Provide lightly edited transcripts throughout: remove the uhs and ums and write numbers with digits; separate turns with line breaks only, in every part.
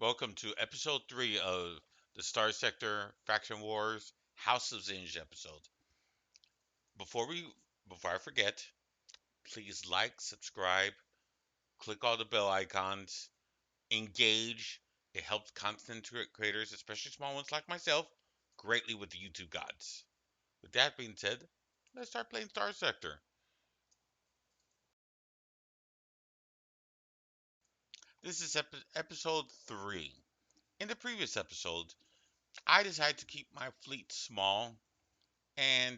Welcome to episode 3 of the Starsector Faction Wars House of Zinj episode. Before we before I forget, please like, subscribe, click all the bell icons, engage. It helps content creators, especially small ones like myself, greatly with the YouTube gods. With that being said, let's start playing Starsector. This is episode 3. In the previous episode, I decided to keep my fleet small, and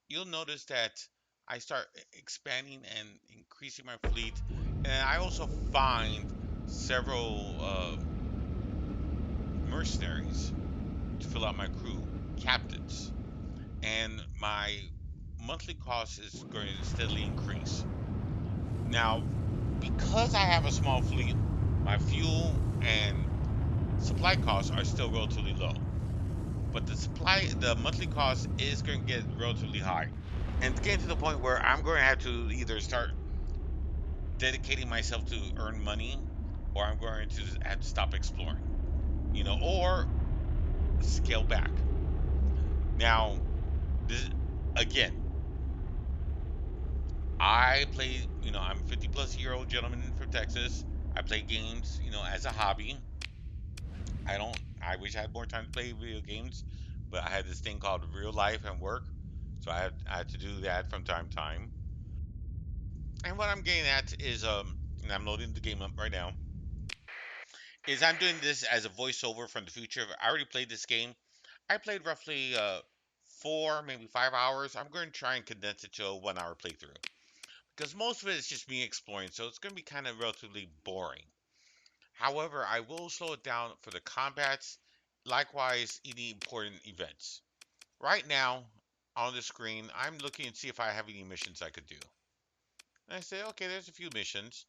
you'll notice that I start expanding and increasing my fleet, and I also find several mercenaries to fill out my crew, captains, and my monthly cost is going to steadily increase. Now, because I have a small fleet, my fuel and supply costs are still relatively low, but the monthly cost is going to get relatively high. And it's getting to the point where I'm going to have to either start dedicating myself to earn money, or I'm going to have to stop exploring, or scale back. Now, this again, I play, I'm a 50 plus year old gentleman from Texas. I play games, as a hobby. I wish I had more time to play video games, but I had this thing called real life and work, so I had to do that from time to time. And what I'm getting at is, and I'm loading the game up right now, is I'm doing this as a voiceover from the future. I already played this game. I played roughly 4, maybe 5 hours. I'm going to try and condense it to a 1 hour playthrough because most of it is just me exploring, so it's going to be kind of relatively boring. However, I will slow it down for the combats, likewise, any important events. Right now, on the screen, I'm looking to see if I have any missions I could do. And I say, okay, there's a few missions,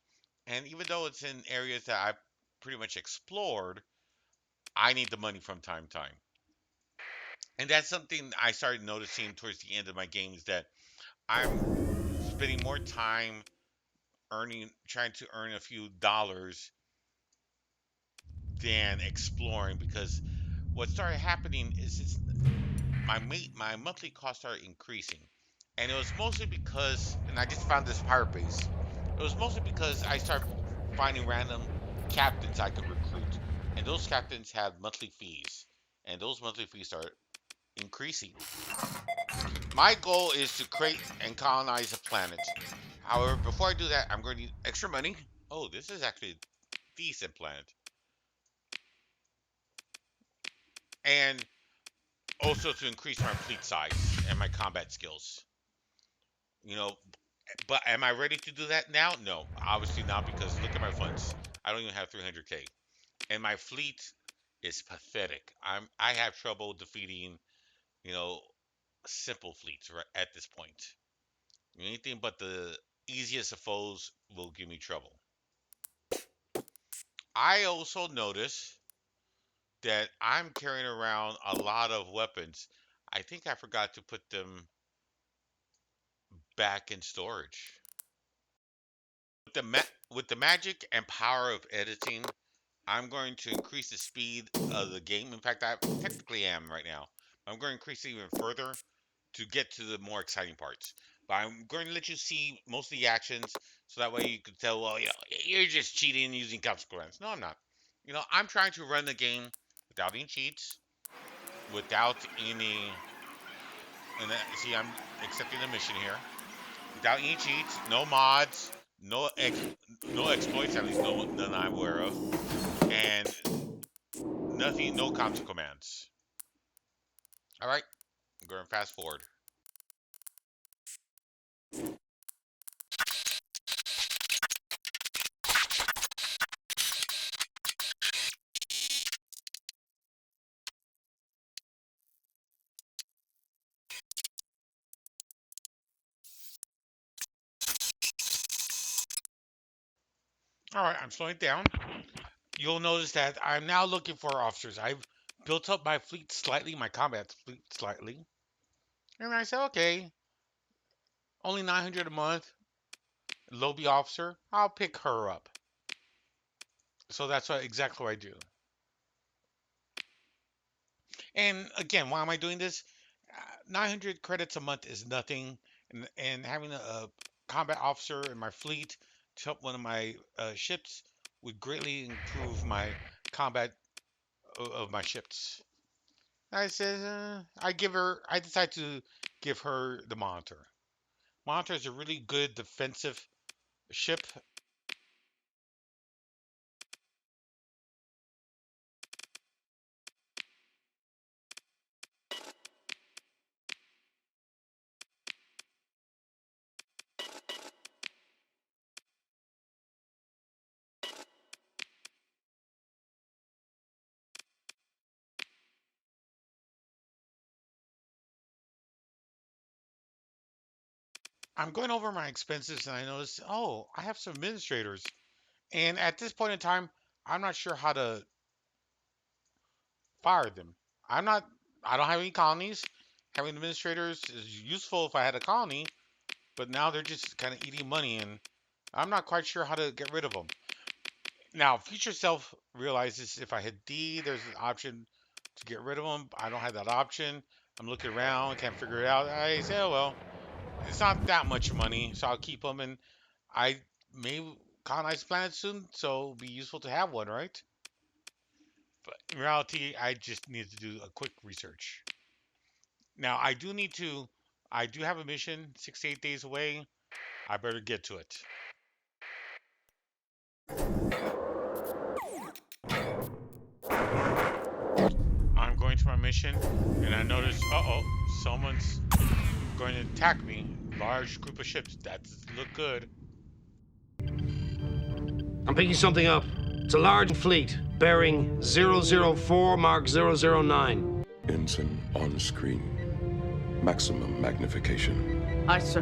and even though it's in areas that I've pretty much explored, I need the money from time to time. And that's something I started noticing towards the end of my game is that I'm spending more time trying to earn a few dollars than exploring because what started happening is my monthly costs started increasing, and it was mostly because, and I just found this pirate base. It was mostly because I started finding random captains I could recruit, and those captains had monthly fees, and those monthly fees start increasing. My goal is to create and colonize a planet. However, before I do that, I'm going to need extra money. Oh, this is actually a decent planet. And also to increase my fleet size and my combat skills. You know, but am I ready to do that now? No, obviously not because look at my funds. I don't even have 300k. And my fleet is pathetic. I have trouble defeating, you know, simple fleets right at this point. Anything but the easiest of foes will give me trouble. I also notice that I'm carrying around a lot of weapons. I think I forgot to put them back in storage. With the magic and power of editing, I'm going to increase the speed of the game. In fact, I technically am right now. I'm going to increase it even further to get to the more exciting parts. But I'm going to let you see most of the actions so that way you can tell, well, you're just cheating using consequence. No, I'm not. I'm trying to run the game without any cheats, without any. And see, I'm accepting the mission here. Without any cheats, no mods, no exploits, at least none I'm aware of, and nothing, no console commands. All right, I'm going to fast forward. All right, I'm slowing it down. You'll notice that I'm now looking for officers. I've built up my fleet slightly, my combat fleet slightly. And I said, okay, only 900 a month, lobby officer, I'll pick her up. So that's exactly what I do. And again, why am I doing this? 900 credits a month is nothing, and having a combat officer in my fleet to help one of my ships would greatly improve my combat of my ships. I said, I decided to give her the Monitor. Monitor is a really good defensive ship. I'm going over my expenses and I noticed, oh, I have some administrators. And at this point in time, I'm not sure how to fire them. I'm not, I don't have any colonies. Having administrators is useful if I had a colony, but now they're just kind of eating money and I'm not quite sure how to get rid of them. Now, future self realizes if I hit D, there's an option to get rid of them. I don't have that option. I'm looking around, can't figure it out. I say, oh well, it's not that much money, so I'll keep them, and I may colonize the planet soon, so it'll be useful to have one, right? But in reality, I just need to do a quick research. Now, I do have a mission 6 to 8 days away. I better get to it. I'm going to my mission, and I notice, uh-oh, someone's going to attack me. Large group of ships. That doesn't look good.
I'm picking something up. It's a large fleet, bearing 004 Mark 009.
Ensign on screen. Maximum magnification.
Aye, sir.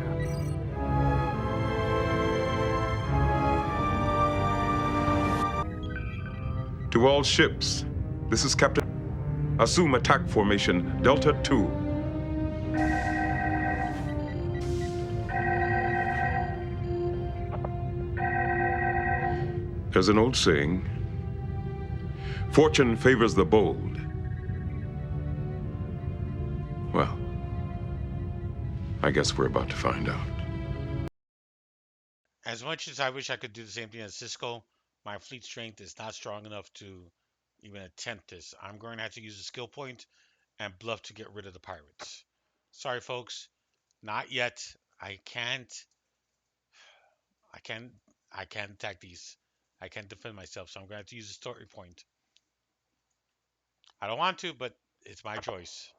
To all ships, this is Captain. Assume attack formation Delta 2. There's an old saying, fortune favors the bold. Well, I guess we're about to find out.
As much as I wish I could do the same thing as Cisco, my fleet strength is not strong enough to even attempt this. I'm going to have to use a skill point and bluff to get rid of the pirates. Sorry, folks, not yet. I can't. I can't. I can't attack these. I can't defend myself, so I'm going to have to use a story point. I don't want to, but it's my choice.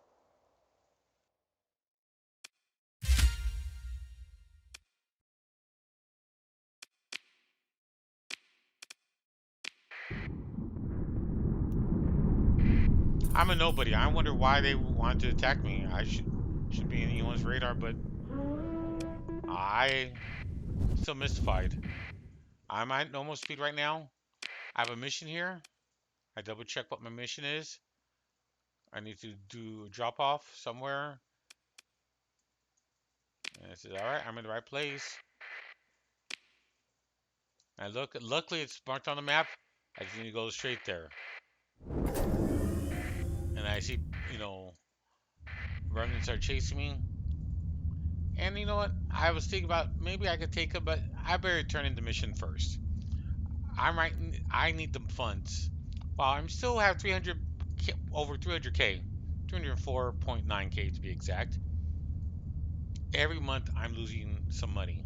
I'm a nobody. I wonder why they wanted to attack me. I should be in anyone's radar, but I still mystified. I'm at normal speed right now. I have a mission here. I double check what my mission is. I need to do a drop off somewhere. And I said, all right, I'm in the right place. And look, luckily it's marked on the map. I just need to go straight there. And I see, remnants are chasing me. And you know what? I was thinking about maybe I could take them, but I better turn in the mission first. I need the funds. Well, I'm still have 300, over 300k, 304.9k to be exact. Every month I'm losing some money,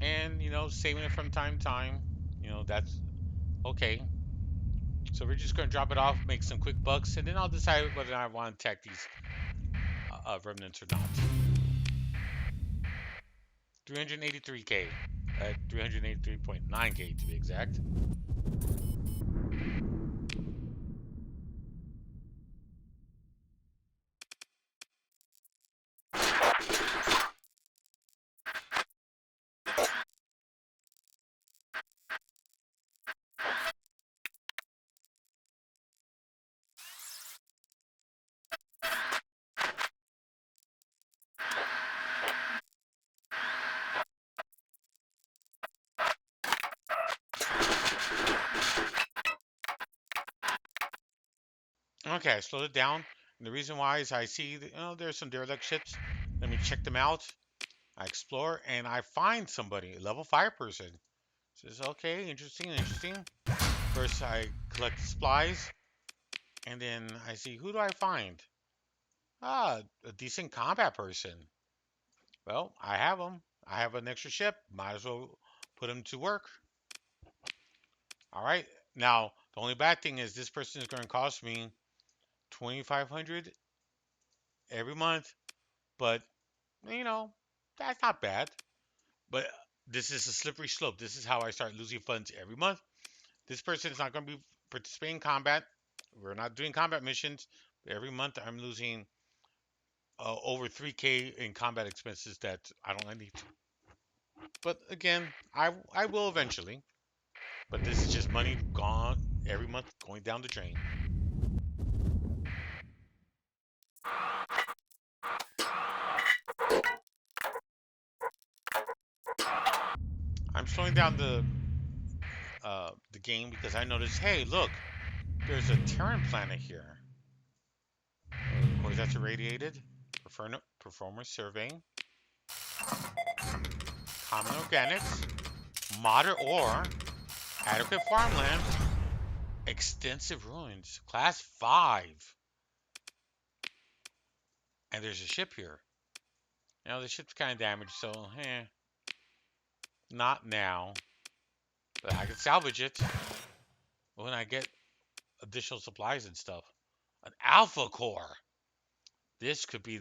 and saving it from time to time. That's okay. So we're just gonna drop it off, make some quick bucks, and then I'll decide whether I want to attack these remnants or not. 383k, 383.9k to be exact. Okay, I slowed it down. And the reason why is I see that, there's some derelict ships. Let me check them out. I explore and I find somebody, a level 5 person. Says, okay, interesting, interesting. First, I collect supplies, and then I see, who do I find? Ah, a decent combat person. Well, I have them. I have an extra ship. Might as well put them to work. All right. Now, the only bad thing is this person is going to cost me 2,500 every month, but you know, that's not bad. But this is a slippery slope. This is how I start losing funds every month. This person is not going to be participating in combat. We're not doing combat missions. Every month I'm losing over 3K in combat expenses that I don't need to. But again, I will eventually. But this is just money gone every month going down the drain. I'm slowing down the game because I noticed, hey, look, there's a Terran planet here. Of course, that's irradiated. Performance surveying. Common organics. Moderate ore. Adequate farmland. Extensive ruins. Class 5. And there's a ship here. The ship's kind of damaged, so, not now. But I can salvage it when I get additional supplies and stuff. An alpha core. This could be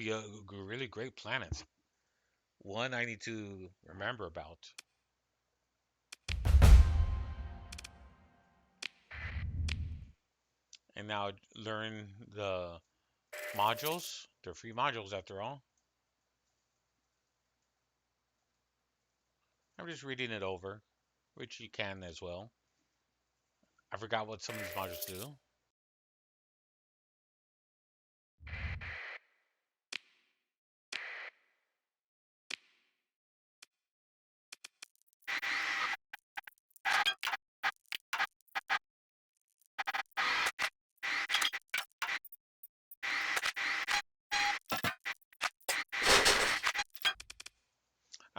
a really great planet. One I need to remember about. And now learn the modules. They're free modules after all. I'm just reading it over, which you can as well. I forgot what some of these modules do.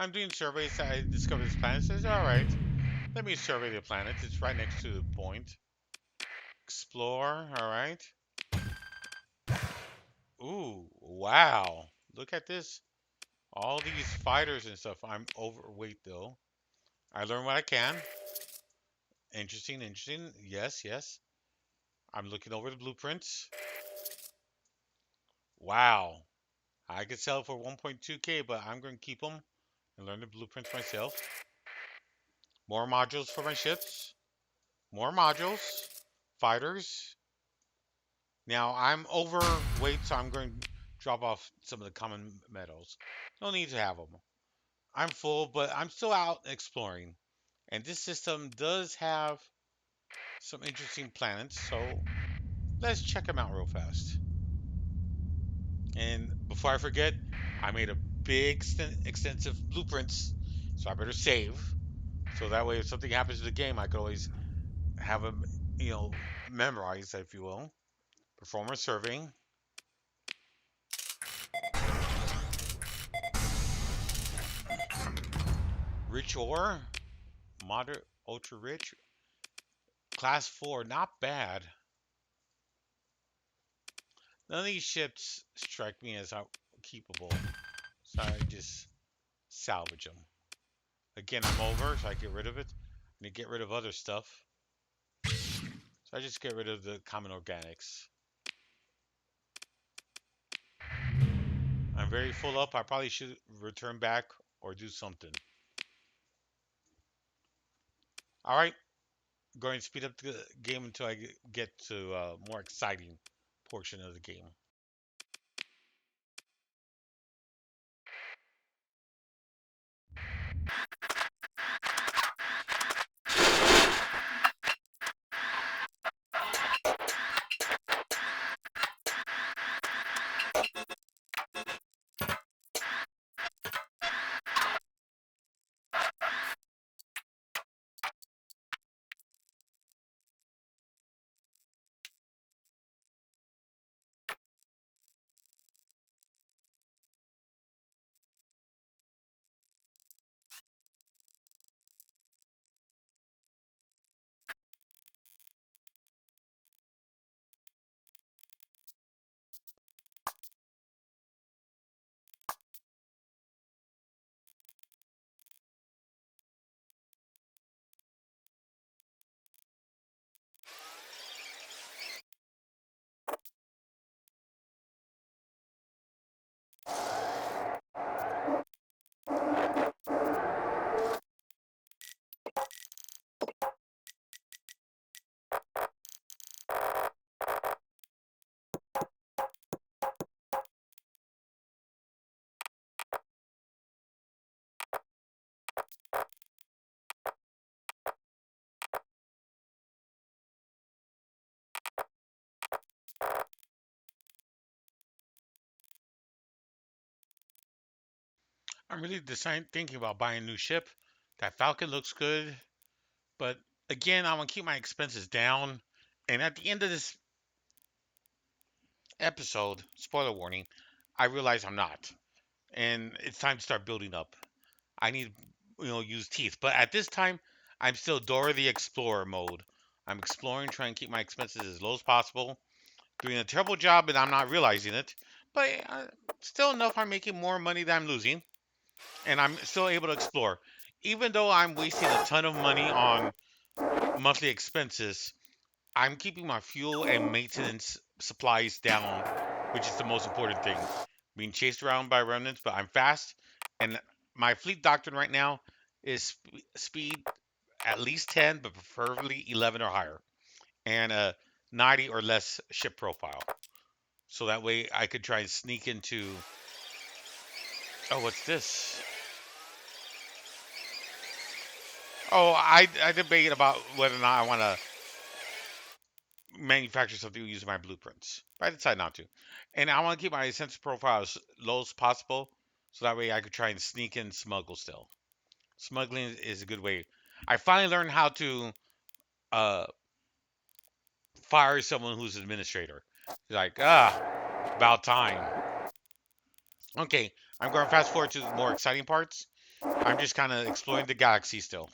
I'm doing surveys. I discovered this planet. Says, all right, let me survey the planet. It's right next to the point. Explore. All right. Ooh, wow. Look at this. All these fighters and stuff. I'm overweight though. I learn what I can. Interesting, interesting. Yes, yes. I'm looking over the blueprints. Wow. I could sell for 1.2K, but I'm going to keep them and learn the blueprints myself. More modules for my ships. More modules. Fighters. Now, I'm overweight, so I'm going to drop off some of the common metals. No need to have them. I'm full, but I'm still out exploring. And this system does have some interesting planets, so let's check them out real fast. And before I forget, I made a big extensive blueprints, so I better save. So that way, if something happens to the game, I could always have them, memorized, if you will. Performer surveying. Rich ore. Moderate, ultra rich. Class 4, not bad. None of these ships strike me as keepable, so I just salvage them. Again, I'm over, so I get rid of it. And to get rid of other stuff. So I just get rid of the common organics. I'm very full up. I probably should return back or do something. All right. Going to speed up the game until I get to a more exciting portion of the game. I'm really thinking about buying a new ship. That Falcon looks good, but again, I want to keep my expenses down. And at the end of this episode, spoiler warning, I realize I'm not, and it's time to start building up. I need, use teeth. But at this time, I'm still Dora the Explorer mode. I'm exploring, trying to keep my expenses as low as possible. Doing a terrible job, and I'm not realizing it. But still enough, I'm making more money than I'm losing, and I'm still able to explore. Even though I'm wasting a ton of money on monthly expenses, I'm keeping my fuel and maintenance supplies down, which is the most important thing. Being chased around by remnants, but I'm fast, and my fleet doctrine right now is speed at least 10, but preferably 11 or higher, and a 90 or less ship profile. So that way I could try and sneak into. Oh, what's this? Oh, I debate about whether or not I want to manufacture something using my blueprints. But I decided not to. And I want to keep my sensor profile as low as possible, so that way I could try and sneak in smuggle still. Smuggling is a good way. I finally learned how to uh, fire someone who's an administrator. Like, about time. Okay, I'm going to fast forward to the more exciting parts. I'm just kind of exploring the galaxy still.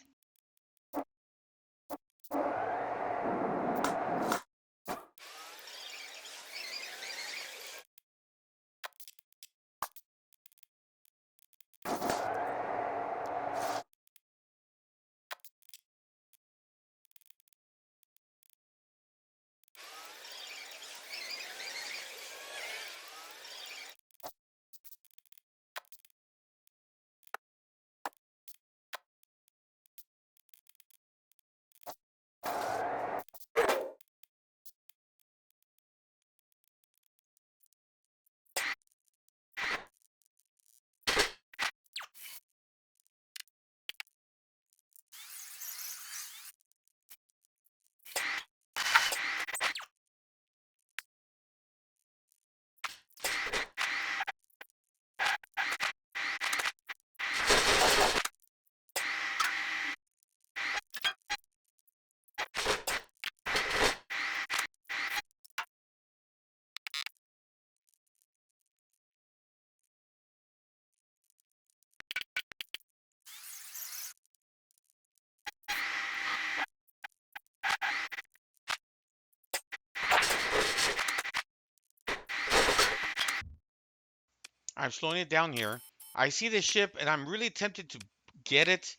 I'm slowing it down here. I see this ship, and I'm really tempted to get it,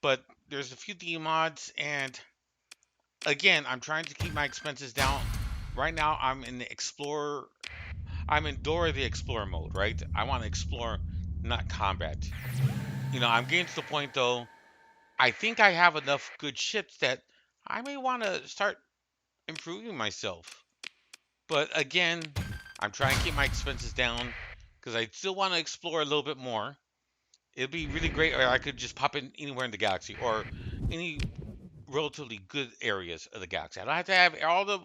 but there's a few D mods, and again, I'm trying to keep my expenses down. Right now, I'm in the Explorer. I'm in Dora the Explorer mode, right? I want to explore, not combat. I'm getting to the point though. I think I have enough good ships that I may want to start improving myself. But again, I'm trying to keep my expenses down because I still want to explore a little bit more. It'd be really great, or I could just pop in anywhere in the galaxy or any relatively good areas of the galaxy. I don't have to have all the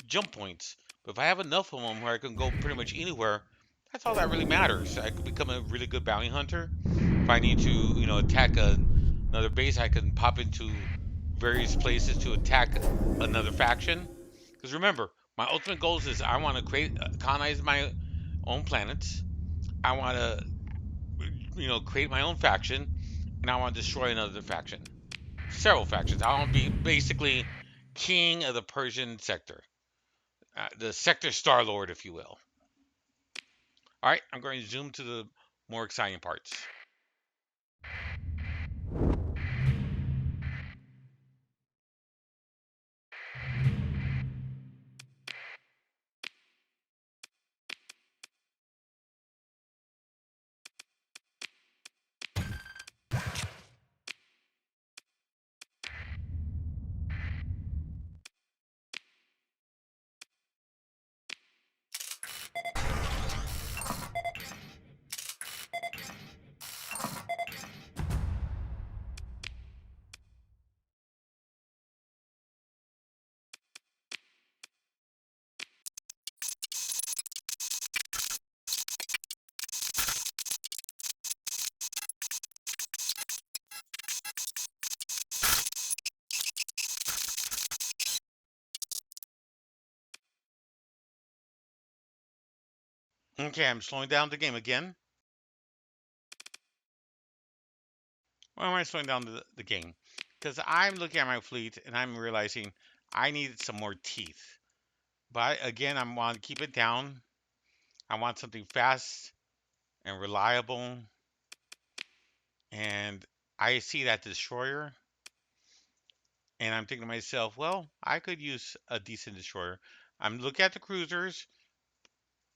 jump points, but if I have enough of them where I can go pretty much anywhere, that's all that really matters. I could become a really good bounty hunter. If I need to, attack another base, I can pop into various places to attack another faction. Because remember, my ultimate goals is I want to colonize my own planets. I want to, create my own faction, and I want to destroy another faction. Several factions. I want to be basically king of the Persian sector, the sector Star Lord, if you will. All right, I'm going to zoom to the more exciting parts. Okay, I'm slowing down the game again. Why am I slowing down the game? Because I'm looking at my fleet and I'm realizing I needed some more teeth. But again, I want to keep it down. I want something fast and reliable. And I see that destroyer, and I'm thinking to myself, well, I could use a decent destroyer. I'm looking at the cruisers,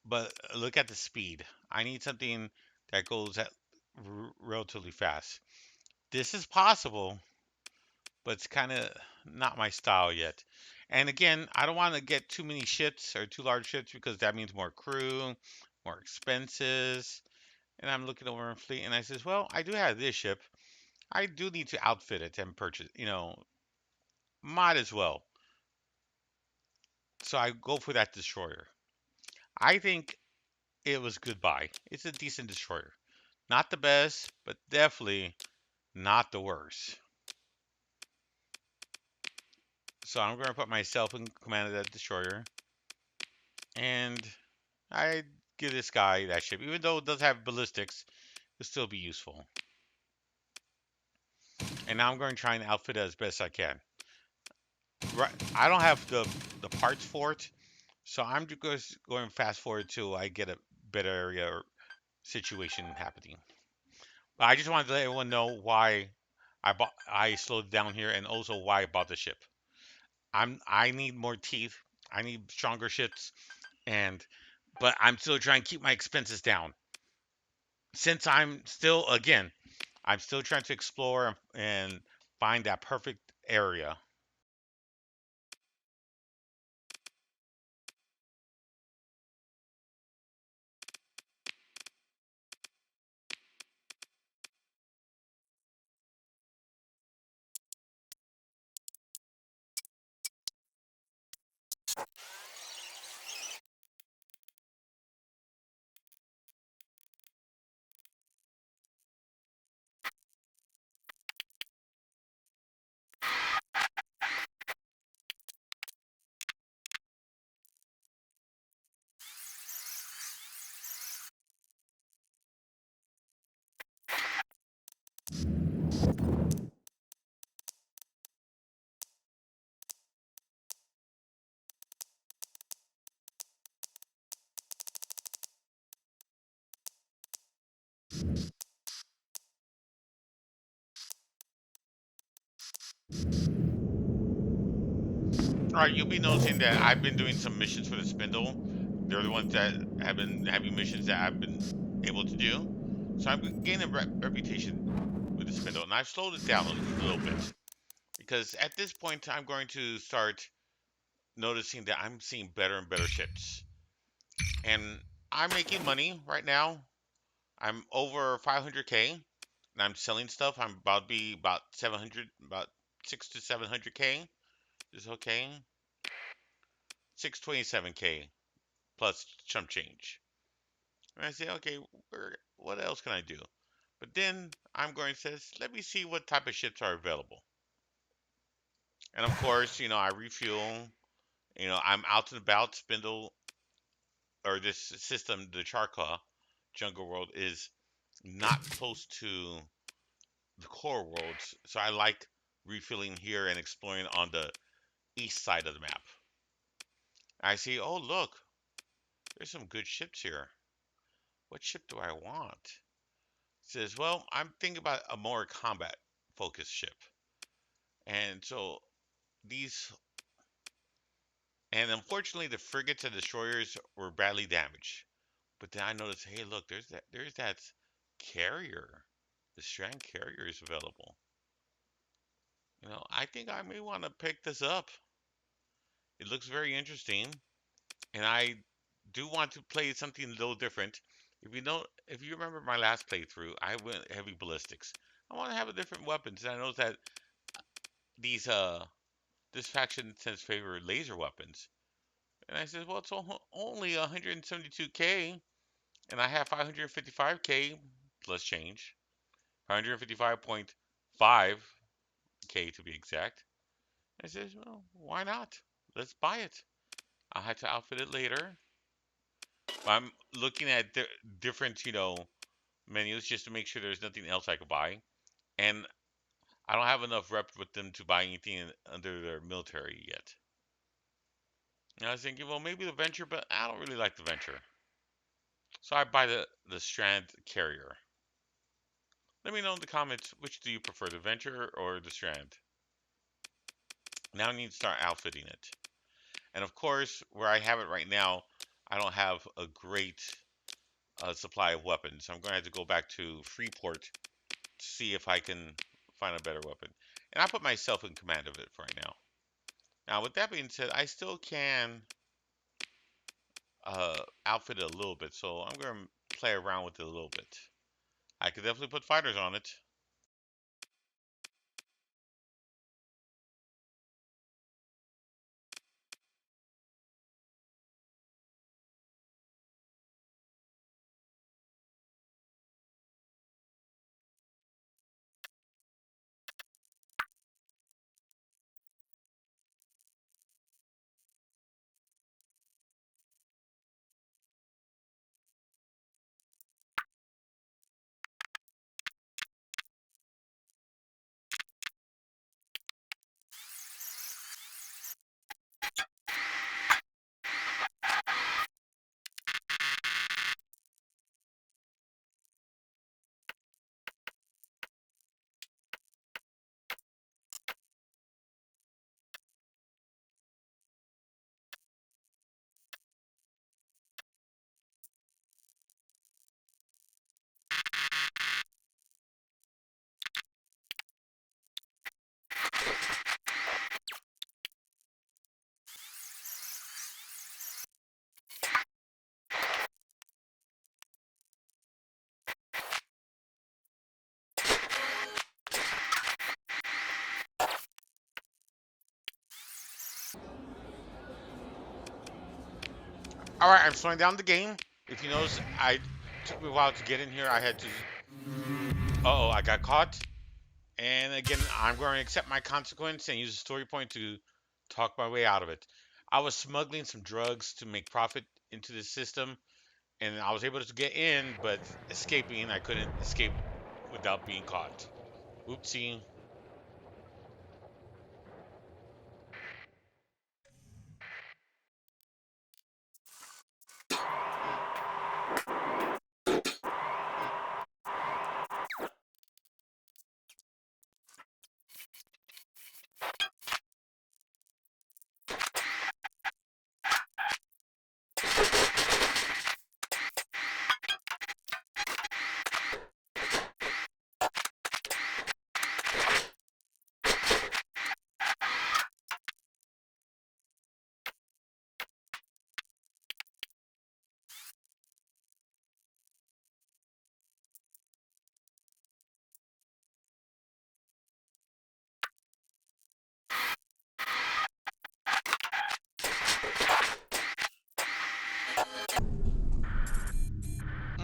but look at the speed. I need something that goes at relatively fast. This is possible, but it's kind of not my style yet. And again, I don't want to get too many ships or too large ships because that means more crew, more expenses. And I'm looking over my fleet and I says, well, I do have this ship. I do need to outfit it and purchase, might as well. So I go for that destroyer. I think it was goodbye. It's a decent destroyer. Not the best, but definitely not the worst. So I'm going to put myself in command of that destroyer. And I give this guy that ship. Even though it does have ballistics, it'll still be useful. And now I'm going to try and outfit it as best I can. Right, I don't have the parts for it, so I'm just going fast forward till I get a better area or situation happening. But I just wanted to let everyone know why I slowed down here and also why I bought the ship. I need more teeth. I need stronger ships and but I'm still trying to keep my expenses down. Since I'm still trying to explore and find that perfect area. All right, you'll be noticing that I've been doing some missions for the Spindle. They're the ones that have been having missions that I've been able to do. So I'm gaining a reputation with the Spindle, and I've slowed it down a little bit because at this point I'm going to start noticing that I'm seeing better and better ships, and I'm making money right now. I'm over 500k, and I'm selling stuff. I'm about to be about 700, about 6 to 700k. Is okay. 627k plus chump change. And I say, okay, what else can I do? But then I'm going to say, let me see what type of ships are available. And of course, I refuel. I'm out and about. Spindle or this system, the Charka Jungle World is not close to the core worlds, so I like refueling here and exploring on the east side of the map. I see, oh look, there's some good ships here. What ship do I want? It says, well, I'm thinking about a more combat focused ship. And so these, and unfortunately, the frigates and destroyers were badly damaged. But then I noticed, hey, look, there's that carrier. The Strand carrier is available. I think I may want to pick this up. It looks very interesting, and I do want to play something a little different. If you remember my last playthrough, I went heavy ballistics. I want to have a different weapons, and I know that these this faction tends to favor laser weapons. And I said, well, it's only 172k, and I have 555k plus change, 155.5k to be exact. I said, well, why not? Let's buy it. I'll have to outfit it later. I'm looking at different, menus just to make sure there's nothing else I could buy. And I don't have enough rep with them to buy anything under their military yet. And I was thinking, well, maybe the Venture, but I don't really like the Venture. So I buy the Strand carrier. Let me know in the comments, which do you prefer, the Venture or the Strand? Now I need to start outfitting it. And of course, where I have it right now, I don't have a great supply of weapons. So I'm going to have to go back to Freeport to see if I can find a better weapon. And I put myself in command of it for right now. Now, with that being said, I still can outfit it a little bit. So I'm going to play around with it a little bit. I could definitely put fighters on it. All right, I'm slowing down the game. If you notice, I took me a while to get in here. I had to. Uh oh, I got caught. And again, I'm going to accept my consequence and use a story point to talk my way out of it. I was smuggling some drugs to make profit into the system, and I was able to get in, but escaping, I couldn't escape without being caught. Oopsie.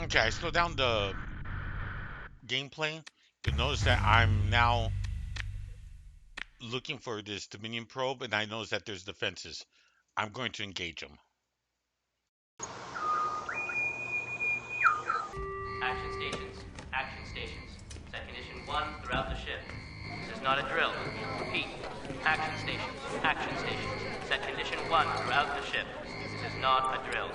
Okay, I slowed down the gameplay. You'll notice that I'm now looking for this Dominion probe, and I notice that there's defenses. I'm going to engage them.
Action stations. Action stations. Set condition 1 throughout the ship. This is not a drill. Repeat. Action stations. Action stations. Set condition 1 throughout the ship. This is not a drill.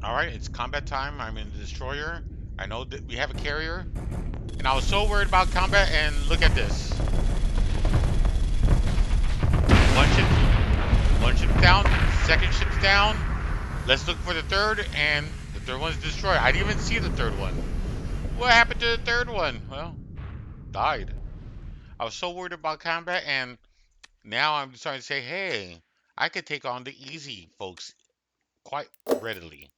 All right, it's combat time. I'm in the destroyer. I know that we have a carrier, and I was so worried about combat. And look at this. One ship down. Second ship's down. Let's look for the third, and the third one's destroyed. I didn't even see the third one. What happened to the third one? Well, died. I was so worried about combat, and now I'm starting to say, hey, I could take on the easy folks quite readily.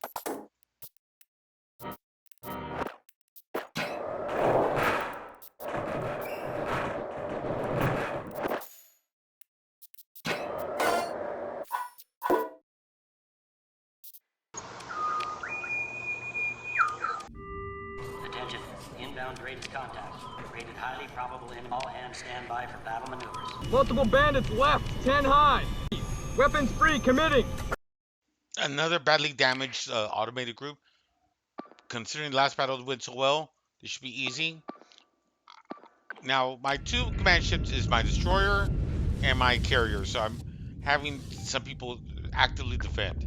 Greatest contact. Rated highly probable enemy. All hands stand by for battle maneuvers.
Multiple bandits left, 10 high. Weapons free, committing.
Another badly damaged automated group. Considering the last battle went so well, this should be easy. Now, my two command ships is my destroyer and my carrier, so I'm having some people actively defend.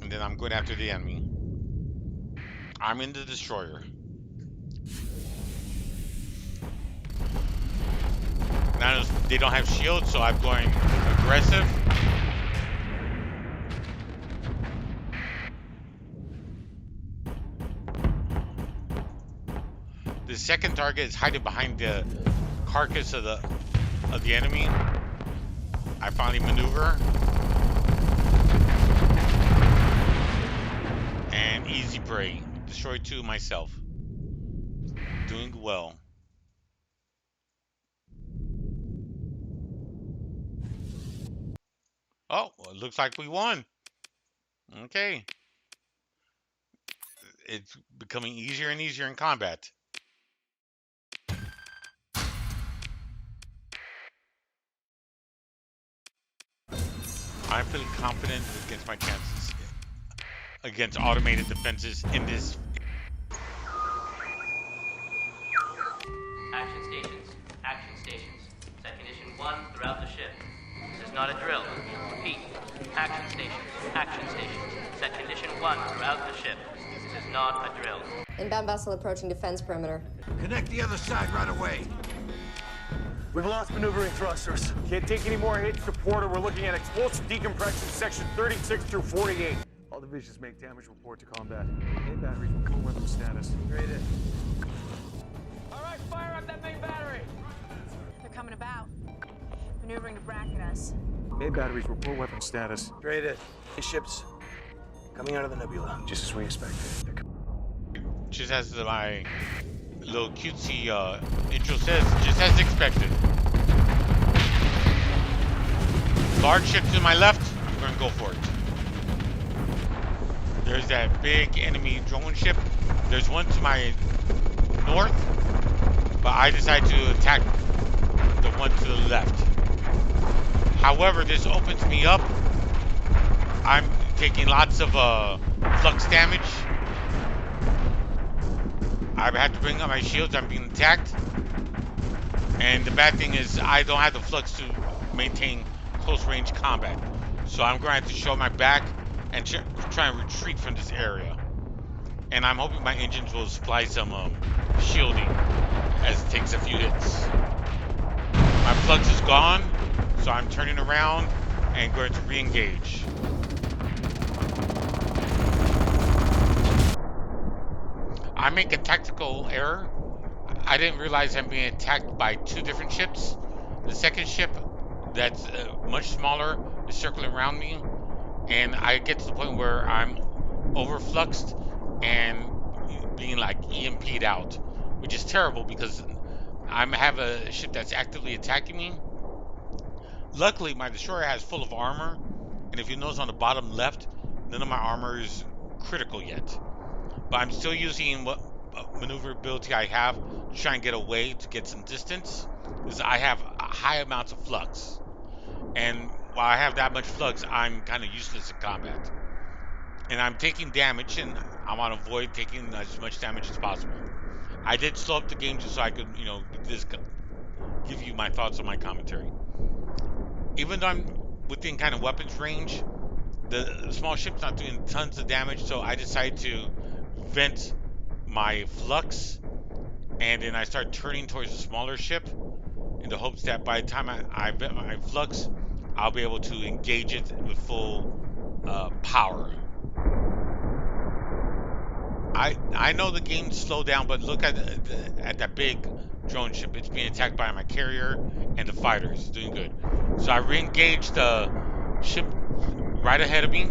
And then I'm going after the enemy. I'm in the destroyer. Now they don't have shields, so I'm going aggressive. The second target is hiding behind the carcass of the enemy. I finally maneuver. And easy prey. Destroy two myself. Doing well. Oh, well, it looks like we won. Okay. It's becoming easier and easier in combat. I'm feeling confident against my chances against automated defenses in this.
Action stations. Action stations. Set condition 1 throughout the ship. This is not a drill. Repeat. Action stations. Action stations. Set condition 1 throughout the ship. This is not a drill.
Inbound vessel approaching defense perimeter.
Connect the other side right away.
We've lost maneuvering thrusters. Can't take any more hits to port, or we're looking at explosive decompression section 36 through 48. All divisions make damage report to combat. Main batteries report weapon status. Graded. All right, fire up that main battery.
They're coming about. Maneuvering to bracket us.
Main batteries report weapon status.
Graded. Ships coming out of the nebula.
Just as we expected.
Just as my little cutesy intro says, just as expected. Large ship to my left, we're gonna go for it. There's that big enemy drone ship. There's one to my north, but I decided to attack the one to the left. However, this opens me up. I'm taking lots of flux damage. I have to bring up my shields. I'm being attacked. And the bad thing is I don't have the flux to maintain close range combat. So I'm going to have to show my back and try and retreat from this area. And I'm hoping my engines will supply some shielding as it takes a few hits. My flux is gone, so I'm turning around and going to re-engage. I make a tactical error. I didn't realize I'm being attacked by two different ships. The second ship, that's much smaller, is circling around me, and I get to the point where I'm overfluxed and being like EMP'd out, which is terrible because I have a ship that's actively attacking me. Luckily, my destroyer has full of armor, and if you notice on the bottom left, none of my armor is critical yet. But I'm still using what maneuverability I have to try and get away to get some distance, because I have high amounts of flux. And while I have that much flux, I'm kind of useless in combat. And I'm taking damage, and I want to avoid taking as much damage as possible. I did slow up the game just so I could, give you my thoughts on my commentary. Even though I'm within kind of weapons range, the small ship's not doing tons of damage, so I decided to vent my flux, and then I start turning towards the smaller ship in the hopes that by the time I vent my flux, I'll be able to engage it with full power. I know the game's slowed down, but look at that big drone ship. It's being attacked by my carrier and the fighters. It's doing good. So I re-engage the ship right ahead of me.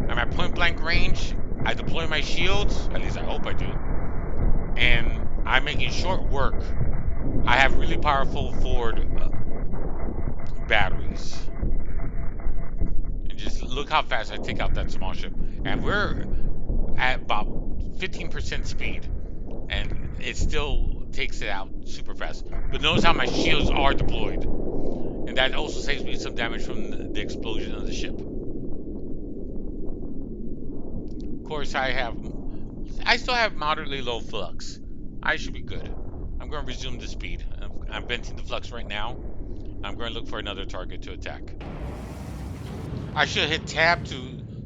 I'm at point blank range. I deploy my shields, at least I hope I do, and I'm making short work. I have really powerful forward batteries. And just look how fast I take out that small ship. And we're at about 15% speed. And it still takes it out super fast. But notice how my shields are deployed. And that also saves me some damage from the explosion of the ship. Of course, I still have moderately low flux. I should be good. I'm going to resume the speed. I'm venting the flux right now. I'm going to look for another target to attack. I should hit tab to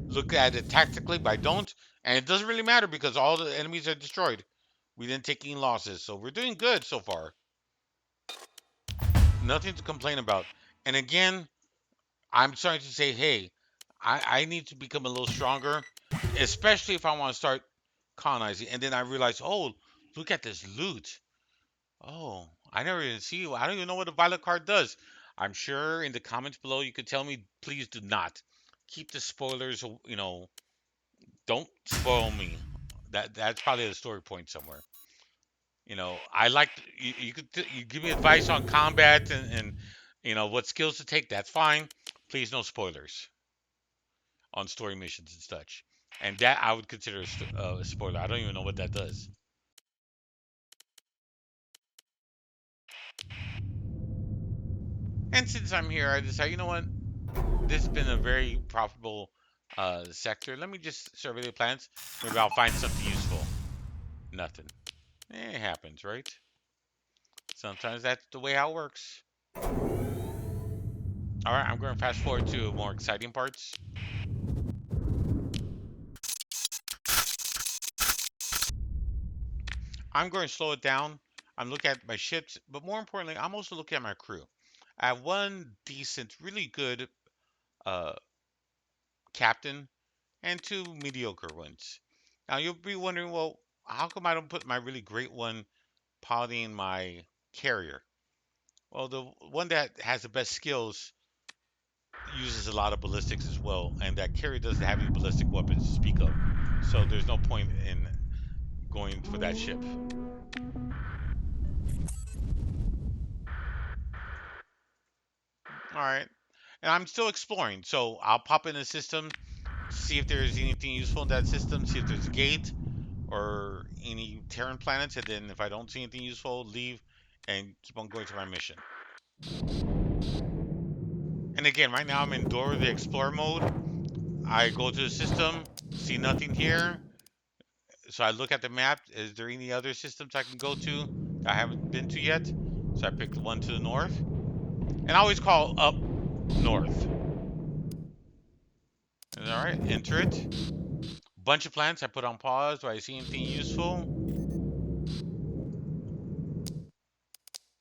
look at it tactically, but I don't. And it doesn't really matter because all the enemies are destroyed. We didn't take any losses, so we're doing good so far. Nothing to complain about. And again, I'm starting to say, hey, I need to become a little stronger, especially if I want to start colonizing. And then I realize, oh, look at this loot. Oh, I never even see you. I don't even know what a violet card does. I'm sure in the comments below you could tell me. Please do not keep the spoilers. Don't spoil me. That's probably a story point somewhere. I like you give me advice on combat and what skills to take. That's fine. Please no spoilers on story missions and such. And that I would consider a spoiler. I don't even know what that does. And since I'm here, I decided, you know what? This has been a very profitable sector. Let me just survey the plants. Maybe I'll find something useful. Nothing. It happens, right? Sometimes that's the way how it works. All right, I'm going to fast forward to more exciting parts. I'm going to slow it down. I'm looking at my ships, but more importantly, I'm also looking at my crew. I have one decent, really good uh, captain and two mediocre ones. Now you'll be wondering, well, how come I don't put my really great one piloting my carrier? Well, the one that has the best skills uses a lot of ballistics as well, and that carrier doesn't have any ballistic weapons to speak of. So there's no point in going for that ship. All right. And I'm still exploring, so I'll pop in the system, see if there's anything useful in that system, see if there's a gate or any Terran planets, and then if I don't see anything useful, leave and keep on going to my mission. And again, right now I'm in Dora the Explorer mode. I go to the system, see nothing here, so I look at the map. Is there any other systems I can go to that I haven't been to yet? So I picked one to the north, and I always call up north. All right, enter it. Bunch of plants I put on pause. Do I see anything useful?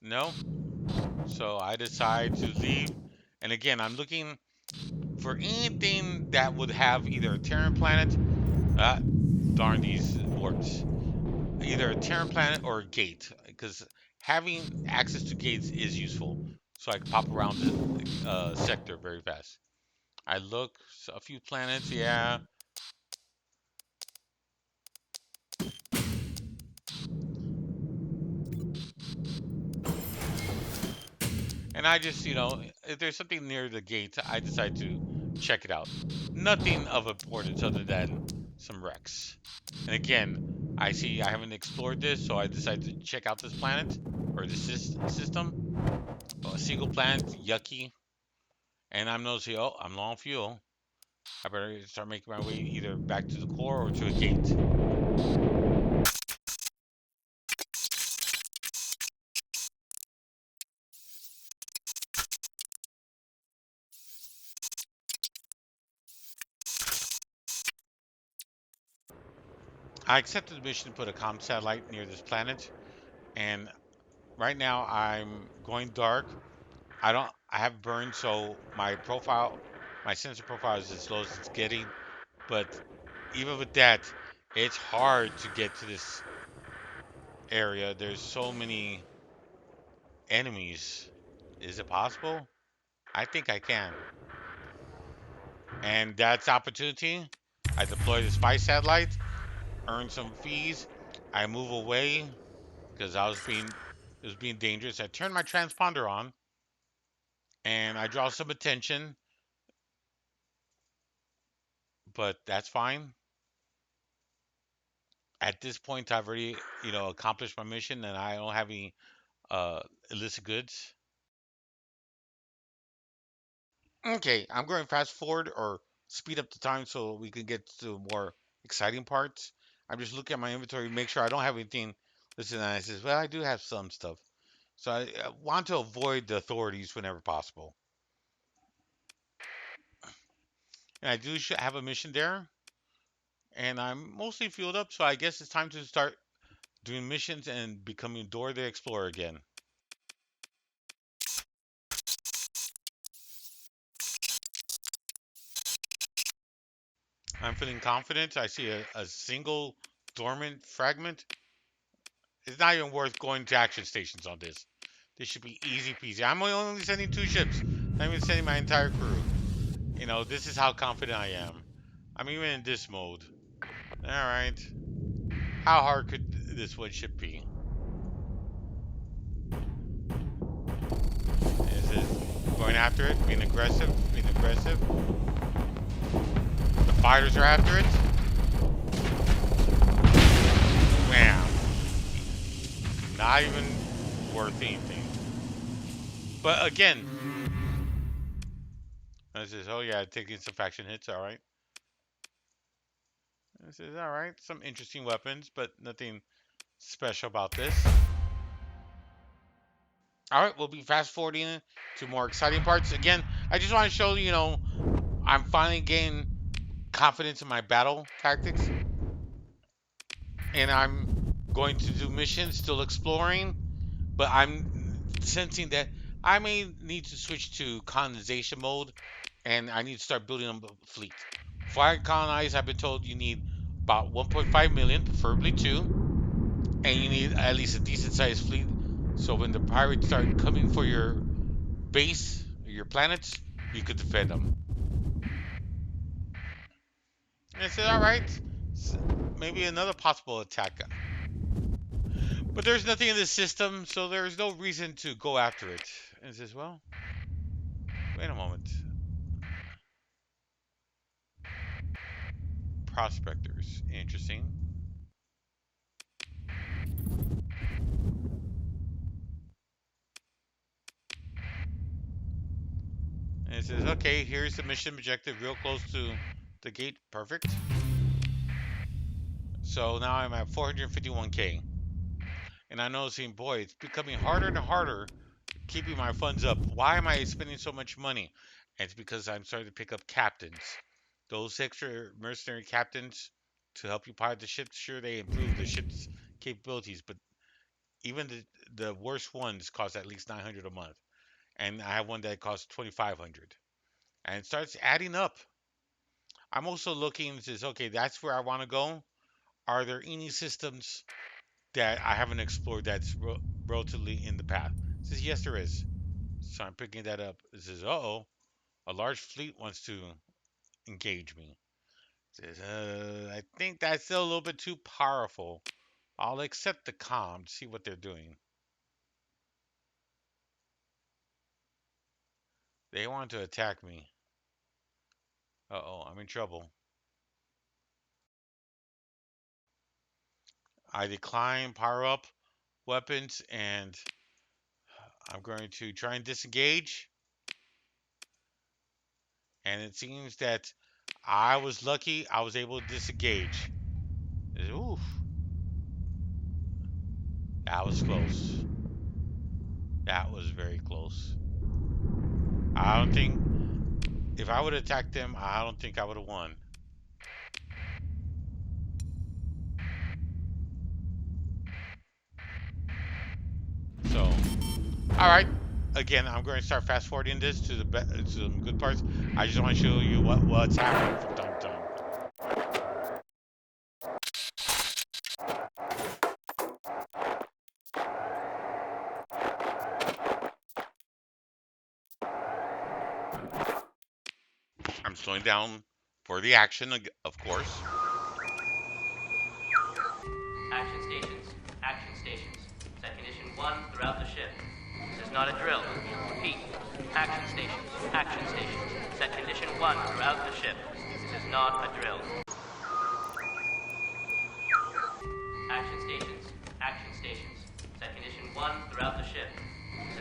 No. So I decide to leave. And again, I'm looking for anything that would have either a Terran planet. Darn these words. Either a Terran planet or a gate, because having access to gates is useful. So I can pop around the sector very fast. I look, so a few planets, yeah. And I just, if there's something near the gate, I decide to check it out. Nothing of importance other than some wrecks. And again, I see I haven't explored this, so I decide to check out this planet or this system. Oh, a single planet, yucky. And I'm noticing, oh, I'm low on fuel. I better start making my way either back to the core or to a gate. I accepted the mission to put a comm satellite near this planet, and right now I'm going dark. I have burned, so my sensor profile is as low as it's getting. But even with that, it's hard to get to this area. There's so many enemies. Is it possible? I think I can. And that's opportunity. I deploy the spy satellite, earn some fees. I move away because it was being dangerous. I turn my transponder on and I draw some attention, but that's fine. At this point, I've already, accomplished my mission, and I don't have any illicit goods. Okay, I'm going fast forward or speed up the time so we can get to more exciting parts. I'm just looking at my inventory, make sure I don't have anything. Listen, and I says, well, I do have some stuff, so I want to avoid the authorities whenever possible. And I do have a mission there, and I'm mostly fueled up, so I guess it's time to start doing missions and becoming Dora the Explorer again. I'm feeling confident. I see a single dormant fragment. It's not even worth going to action stations on this. This should be easy peasy. I'm only sending 2 ships. I'm even sending my entire crew. This is how confident I am. I'm even in this mode. Alright. How hard could this one ship be? Is it going after it? Being aggressive? Being aggressive? The fighters are after it? Wow. Not even worth anything. But again, this is, oh yeah, taking some faction hits, alright. This is alright. Some interesting weapons, but nothing special about this. Alright, we'll be fast forwarding to more exciting parts. Again, I just want to show you, I'm finally gaining confidence in my battle tactics. And I'm going to do missions, still exploring, but I'm sensing that I may need to switch to colonization mode, and I need to start building a fleet. Before I colonize, I've been told you need about 1.5 million, preferably 2, and you need at least a decent sized fleet, so when the pirates start coming for your base, your planets, you could defend them. And I said, alright, maybe another possible attack. But there's nothing in the system, so there's no reason to go after it. And it says, well, wait a moment. Prospectors, interesting. And it says, okay, here's the mission objective, real close to the gate. Perfect. So now I'm at 451k. And I'm noticing, boy, it's becoming harder and harder keeping my funds up. Why am I spending so much money? And it's because I'm starting to pick up captains. Those extra mercenary captains to help you pilot the ship, sure, they improve the ship's capabilities, but even the worst ones cost at least 900 a month. And I have one that costs 2,500. And it starts adding up. I'm also looking and says, okay, that's where I want to go. Are there any systems that I haven't explored that's relatively in the path? It says, yes, there is. So I'm picking that up. It says, uh-oh, a large fleet wants to engage me. It says, I think that's still a little bit too powerful. I'll accept the comm to see what they're doing. They want to attack me. Uh-oh, I'm in trouble. I decline power up weapons, and I'm going to try and disengage. And it seems that I was lucky. I was able to disengage. Oof. That was close. That was very close. I don't think, if I would have attacked them, I don't think I would have won. So, all right. Again, I'm going to start fast forwarding this to some good parts. I just want to show you what's happening from time to time. I'm slowing down for the action, of course.
Action stations. Action stations. Set condition 1 throughout the ship. This is not a drill. Repeat. Action stations. Action stations. Set condition 1 throughout the ship. This is not a drill.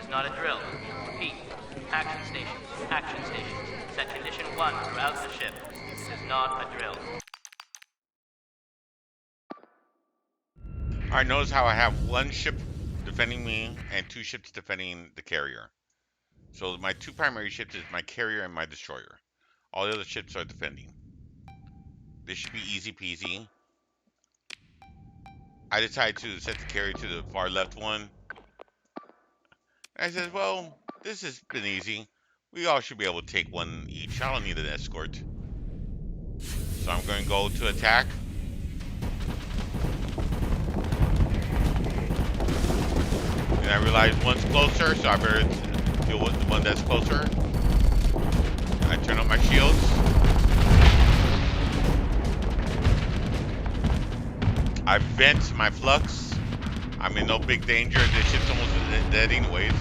is not a drill. Repeat. Action stations. Action stations. Set condition 1 throughout the ship. This is not a drill.
Alright, notice how I have one ship defending me and two ships defending the carrier. So my two primary ships is my carrier and my destroyer. All the other ships are defending. This should be easy peasy. I decided to set the carrier to the far left one. I said, well, this has been easy. We all should be able to take one each. I don't need an escort. So I'm going to go to attack. And I realize one's closer, so I better deal with the one that's closer. I turn on my shields. I vent my flux. I'm in no big danger. This ship's almost dead anyways.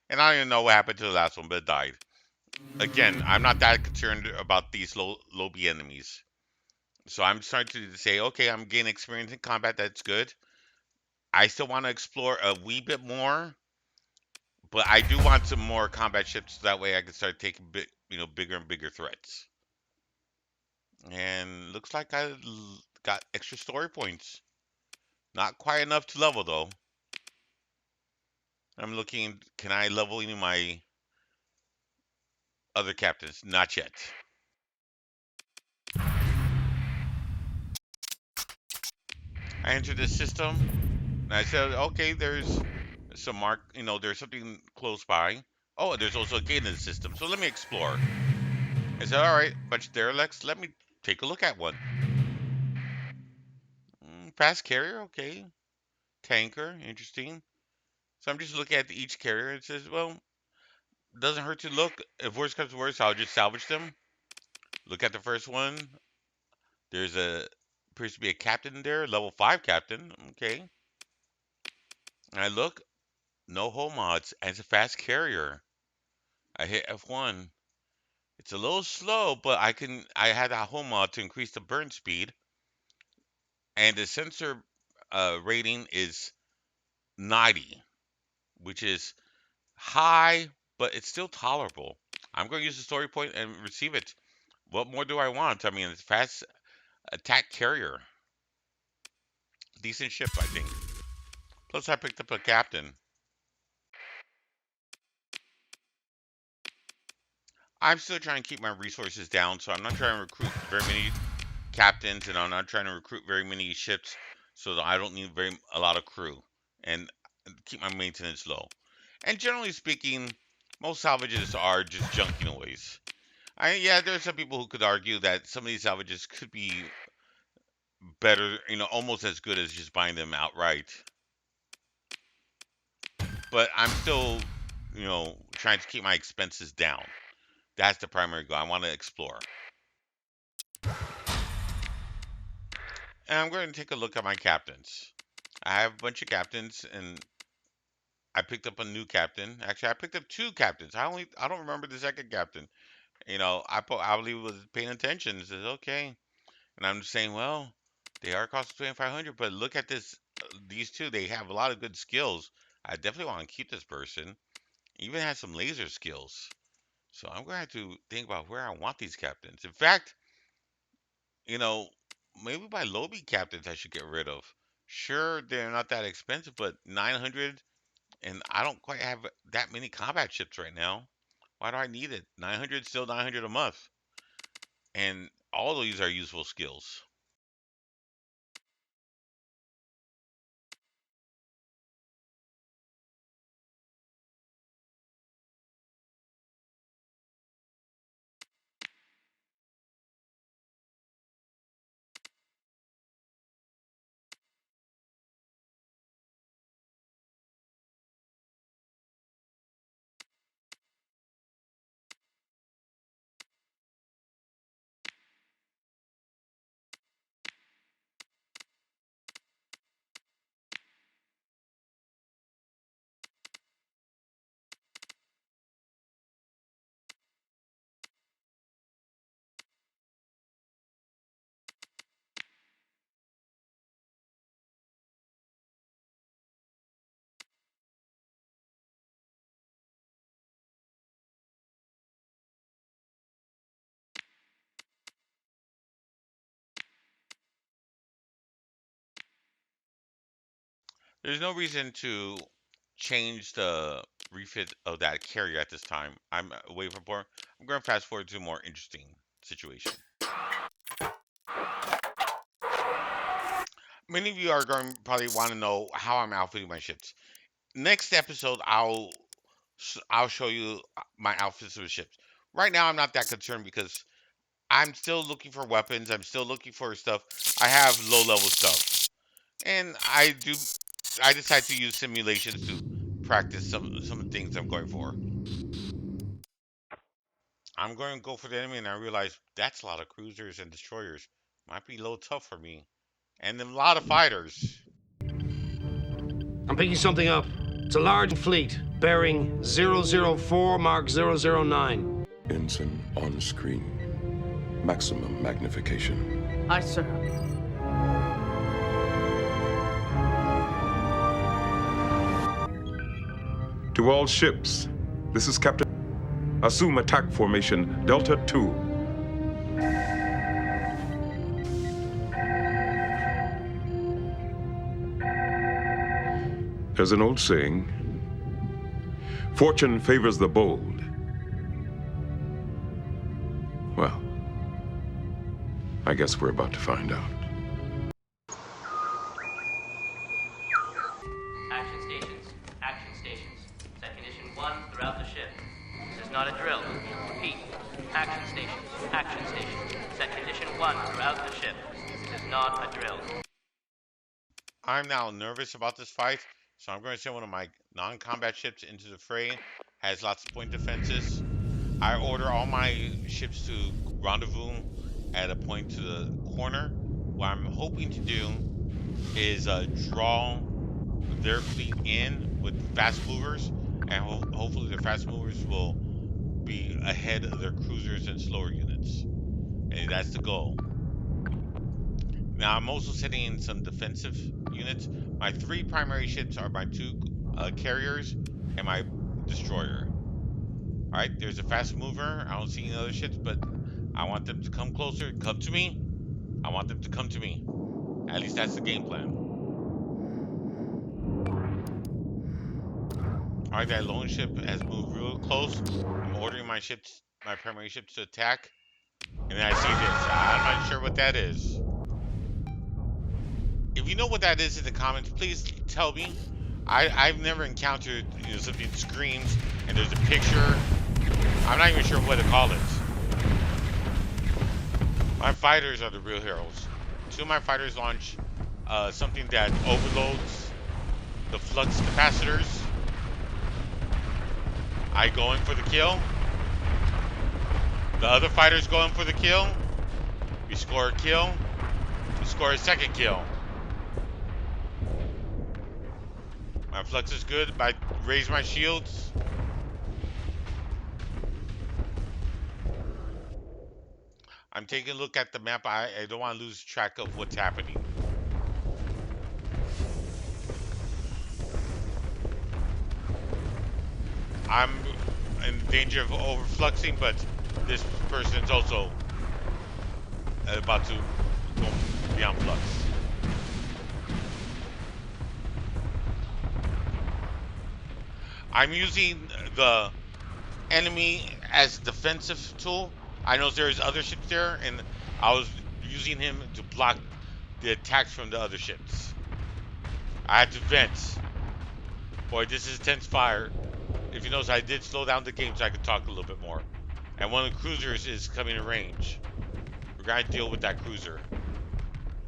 And I don't even know what happened to the last one, but it died. Again, I'm not that concerned about these low B enemies. So I'm starting to say, okay, I'm gaining experience in combat. That's good. I still want to explore a wee bit more, but I do want some more combat ships. So that way I can start taking bigger and bigger threats. And looks like I got extra story points. Not quite enough to level though. I'm looking, can I level any of my other captains? Not yet. I entered the system and I said, okay, there's some there's something close by. Oh, there's also a gate in the system. So let me explore. I said, all right, bunch of derelicts. Let me take a look at one. Fast carrier, okay. Tanker, interesting. So I'm just looking at each carrier. It says, well, doesn't hurt to look. If worse comes to worse, I'll just salvage them. Look at the first one. There's appears to be a captain there, level 5 captain. Okay. And I look, no hull mods, and it's a fast carrier. I hit F1. It's a little slow, but I had a hull mod to increase the burn speed. And the sensor rating is 90, which is high, but it's still tolerable. I'm going to use the story point and receive it. What more do I want? I mean, it's fast attack carrier. Decent ship, I think. Plus, I picked up a captain. I'm still trying to keep my resources down, so I'm not trying to recruit very many captains, and I'm not trying to recruit very many ships, so that I don't need a lot of crew, and keep my maintenance low. And generally speaking, most salvages are just junky noise. Yeah, there's some people who could argue that some of these salvages could be better, almost as good as just buying them outright. But I'm still, trying to keep my expenses down. That's the primary goal. I want to explore. And I'm going to take a look at my captains. I have a bunch of captains, and I picked up a new captain. Actually, I picked up two captains. I don't remember the second captain. I probably was paying attention. It says okay, and I'm just saying, well, they are costing 2,500, but look at this. These two, they have a lot of good skills. I definitely want to keep this person. Even has some laser skills. So I'm going to have to think about where I want these captains. In fact, you know, maybe my lobby captains I should get rid of. Sure, they're not that expensive, but 900, and I don't quite have that many combat ships right now. Why do I need it? 900, still 900 a month. And all of these are useful skills. There's no reason to change the refit of that carrier at this time. I'm away from port. I'm going to fast forward to a more interesting situation. Many of you are going to probably want to know how I'm outfitting my ships. Next episode, I'll show you my outfits of the ships. Right now, I'm not that concerned because I'm still looking for weapons. I'm still looking for stuff. I have low level stuff, and I decide to use simulations to practice some of the things I'm going for. I'm going to go for the enemy, and I realize that's a lot of cruisers and destroyers. Might be a little tough for me, and a lot of fighters.
I'm picking something up. It's a large fleet, bearing 004 Mark 009.
Ensign on screen. Maximum magnification.
Aye, sir.
To all ships, this is Captain. Assume attack formation Delta 2. There's an old saying, fortune favors the bold. Well, I guess we're about to find out.
Action stations. Action stations. Set condition 1 throughout the ship. This is not a drill. Repeat. Action stations. Action stations. Set condition 1 throughout the ship. This is not a drill.
I'm now nervous about this fight, so I'm going to send one of my non-combat ships into the fray. Has lots of point defenses. I order all my ships to rendezvous at a point to the corner. What I'm hoping to do is draw their fleet in with fast movers, and hopefully the fast movers will be ahead of their cruisers and slower units. And that's the goal. Now I'm also setting in some defensive units. My 3 primary ships are my 2 carriers and my destroyer. Alright, there's a fast mover. I don't see any other ships, but I want them to come closer. Come to me. I want them to come to me. At least that's the game plan. Alright, that lone ship has moved real close. I'm ordering my ships, my primary ships to attack. And then I see this. I'm not sure what that is. If you know what that is in the comments, please tell me. I've never encountered something that screams and there's a picture. I'm not even sure what to call it. My fighters are the real heroes. 2 of my fighters launch something that overloads the flux capacitors. I go in for the kill. The other fighter's going for the kill. We score a kill. We score a second kill. My flux is good. I raise my shields. I'm taking a look at the map. I don't want to lose track of what's happening. I'm in danger of overfluxing, but this person's also about to go beyond flux. I'm using the enemy as defensive tool. I know there's other ships there, and I was using him to block the attacks from the other ships. I had to vent. Boy, this is intense fire. If you notice, I did slow down the game so I could talk a little bit more. And one of the cruisers is coming in range. We're going to deal with that cruiser.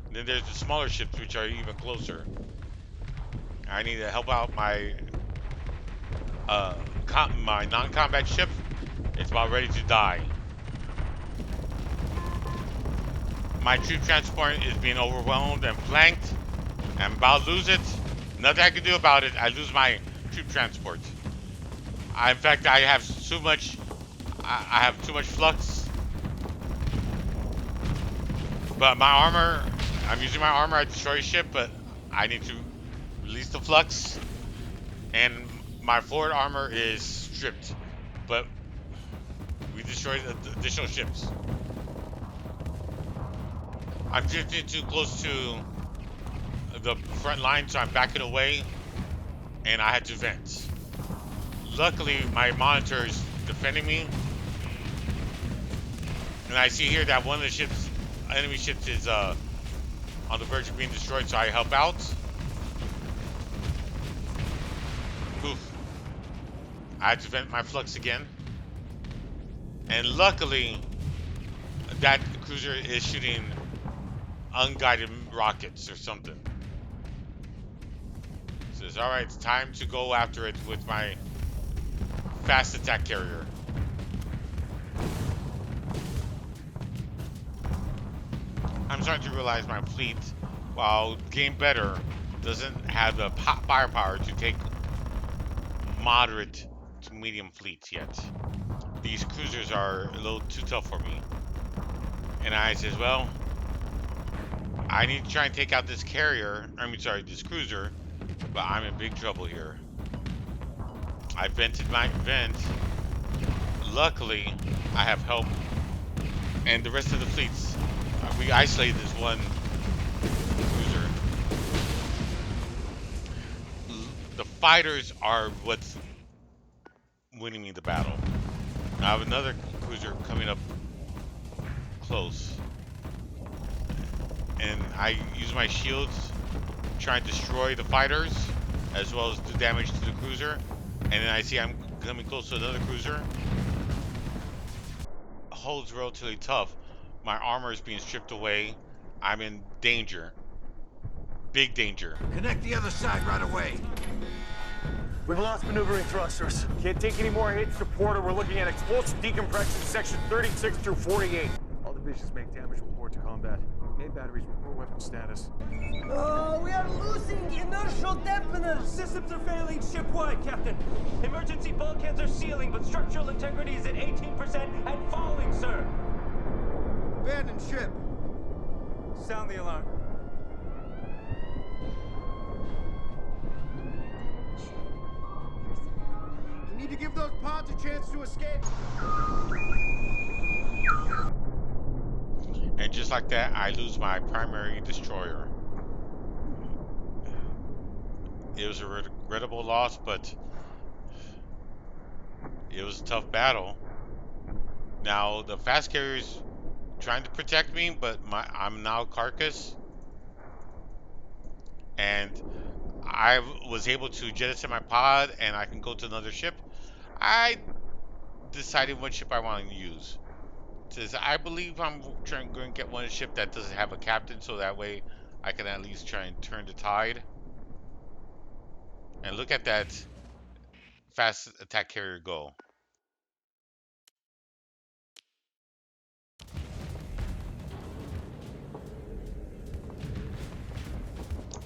And then there's the smaller ships, which are even closer. I need to help out my my non-combat ship. It's about ready to die. My troop transport is being overwhelmed and flanked. I'm about to lose it. Nothing I can do about it. I lose my troop transport. In fact, I have too much. I have too much flux. But my armor, I'm using my armor. I destroy a ship, but I need to release the flux. And my forward armor is stripped, but we destroyed the additional ships. I'm drifting too close to the front line, so I'm backing away, and I had to vent. Luckily, my monitor is defending me, and I see here that one of the ships, enemy ships, is on the verge of being destroyed, so I help out. Oof. I had to vent my flux again, and luckily, that cruiser is shooting unguided rockets or something. Says, all right, it's time to go after it with my fast attack carrier. I'm starting to realize my fleet, while game better, doesn't have the firepower to take moderate to medium fleets yet. These cruisers are a little too tough for me. And I says, well, I need to try and take out this carrier, this cruiser, but I'm in big trouble here. I vented my vent. Luckily, I have help. And the rest of the fleets, we isolated this one cruiser. The fighters are what's winning me the battle. I have another cruiser coming up close. And I use my shields to try and destroy the fighters as well as do damage to the cruiser. And then I see I'm coming close to another cruiser. Hull's relatively tough. My armor is being stripped away. I'm in danger. Big danger.
Connect the other side right away.
We've lost maneuvering thrusters. Can't take any more hits to port, or we're looking at explosive decompression section 36 through 48. All divisions make damage report to combat. Main batteries report weapon status.
We are losing inertial dampeners.
Systems are failing ship-wide, Captain. Emergency bulkheads are sealing, but structural integrity is at 18% and falling, sir.
Abandon ship.
Sound the alarm.
We need to give those pods a chance to escape.
And just like that, I lose my primary destroyer. It was a regrettable loss, but it was a tough battle. Now, the fast carrier's trying to protect me, but I'm now carcass. And I was able to jettison my pod, and I can go to another ship. I decided what ship I want to use. Says I believe I'm going to get one ship that doesn't have a captain, so that way I can at least try and turn the tide. And look at that fast attack carrier go.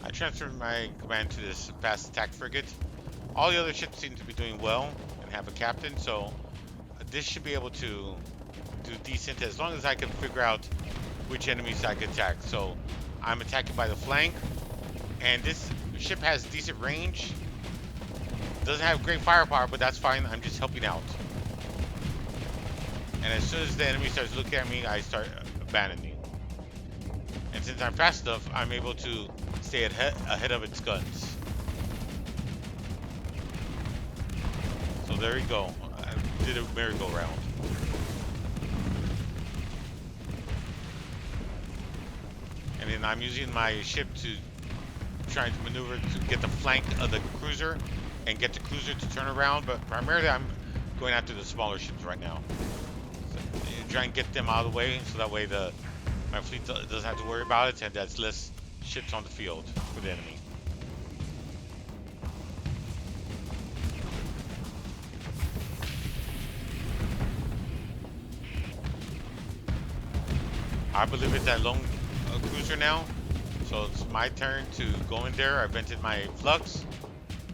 I transferred my command to this fast attack frigate. All the other ships seem to be doing well and have a captain, so this should be able to do decent as long as I can figure out which enemies I can attack. So I'm attacking by the flank, and this ship has decent range. Doesn't have great firepower, but that's fine. I'm just helping out. And as soon as the enemy starts looking at me, I start abandoning. And since I'm fast enough, I'm able to stay ahead of its guns. So there you go. I did a merry-go-round. And then I'm using my ship to try to maneuver to get the flank of the cruiser and get the cruiser to turn around, but primarily I'm going after the smaller ships right now. So, try and get them out of the way, so that way my fleet doesn't have to worry about it, and that's less ships on the field for the enemy. I believe it's that lone cruiser now, so it's my turn to go in there. I vented my flux.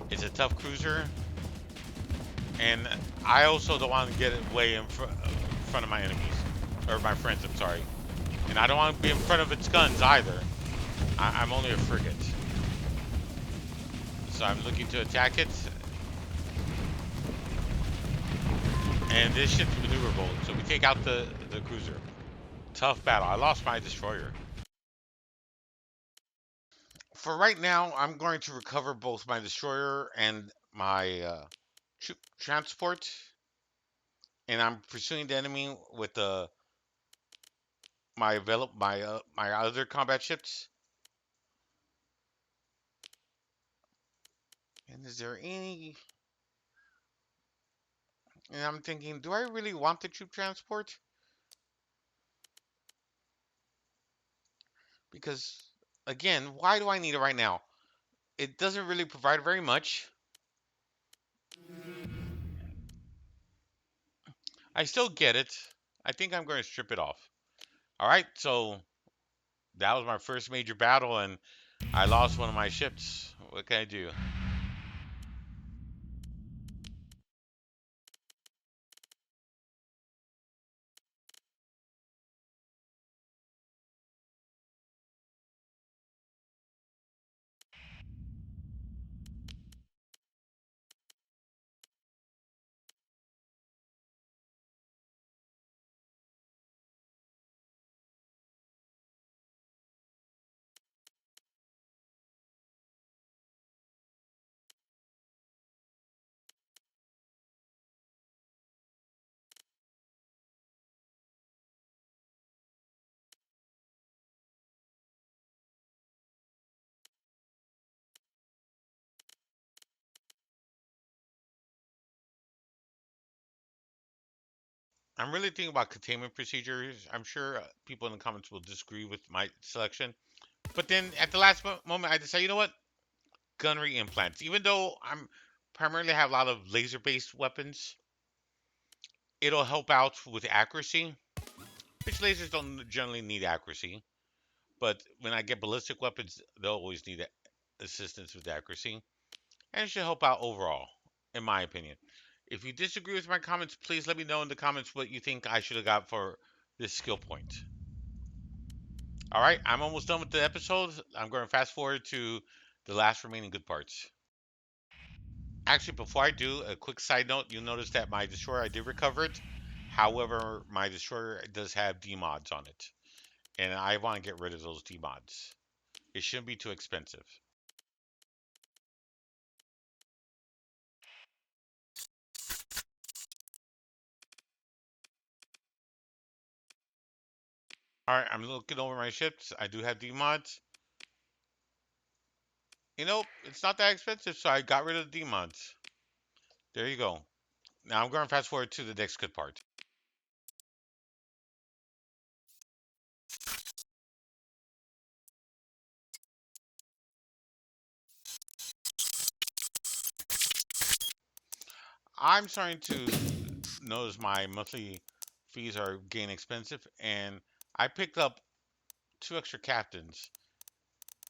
It's a tough cruiser, and I also don't want to get way in front of my enemies, or my friends, I'm sorry. And I don't want to be in front of its guns either. I'm only a frigate. So I'm looking to attack it. And this ship's maneuverable, so we take out the cruiser. Tough battle. I lost my destroyer. For right now, I'm going to recover both my destroyer and my transport, and I'm pursuing the enemy with my other combat ships. And is there any? And I'm thinking, do I really want the troop transport? Because again, why do I need it right now? It doesn't really provide very much. I still get it. I think I'm going to strip it off. All right, so that was my first major battle, and I lost one of my ships. What can I do? I'm really thinking about containment procedures. I'm sure people in the comments will disagree with my selection. But then at the last moment, I decided, you know what? Gunnery implants. Even though I'm primarily have a lot of laser-based weapons, it'll help out with accuracy. Which lasers don't generally need accuracy, but when I get ballistic weapons, they'll always need assistance with accuracy, and it should help out overall, in my opinion. If you disagree with my comments, please let me know in the comments what you think I should have got for this skill point. All right, I'm almost done with the episode. I'm going to fast forward to the last remaining good parts. Actually, before I do, a quick side note, you'll notice that my destroyer, I did recover it. However, my destroyer does have D-mods on it, and I want to get rid of those D-mods. It shouldn't be too expensive. All right, I'm looking over my ships. I do have D-mods. You know, it's not that expensive, so I got rid of the D-mods. There you go. Now I'm going to fast forward to the next good part. I'm starting to notice my monthly fees are getting expensive, and I picked up 2 extra captains.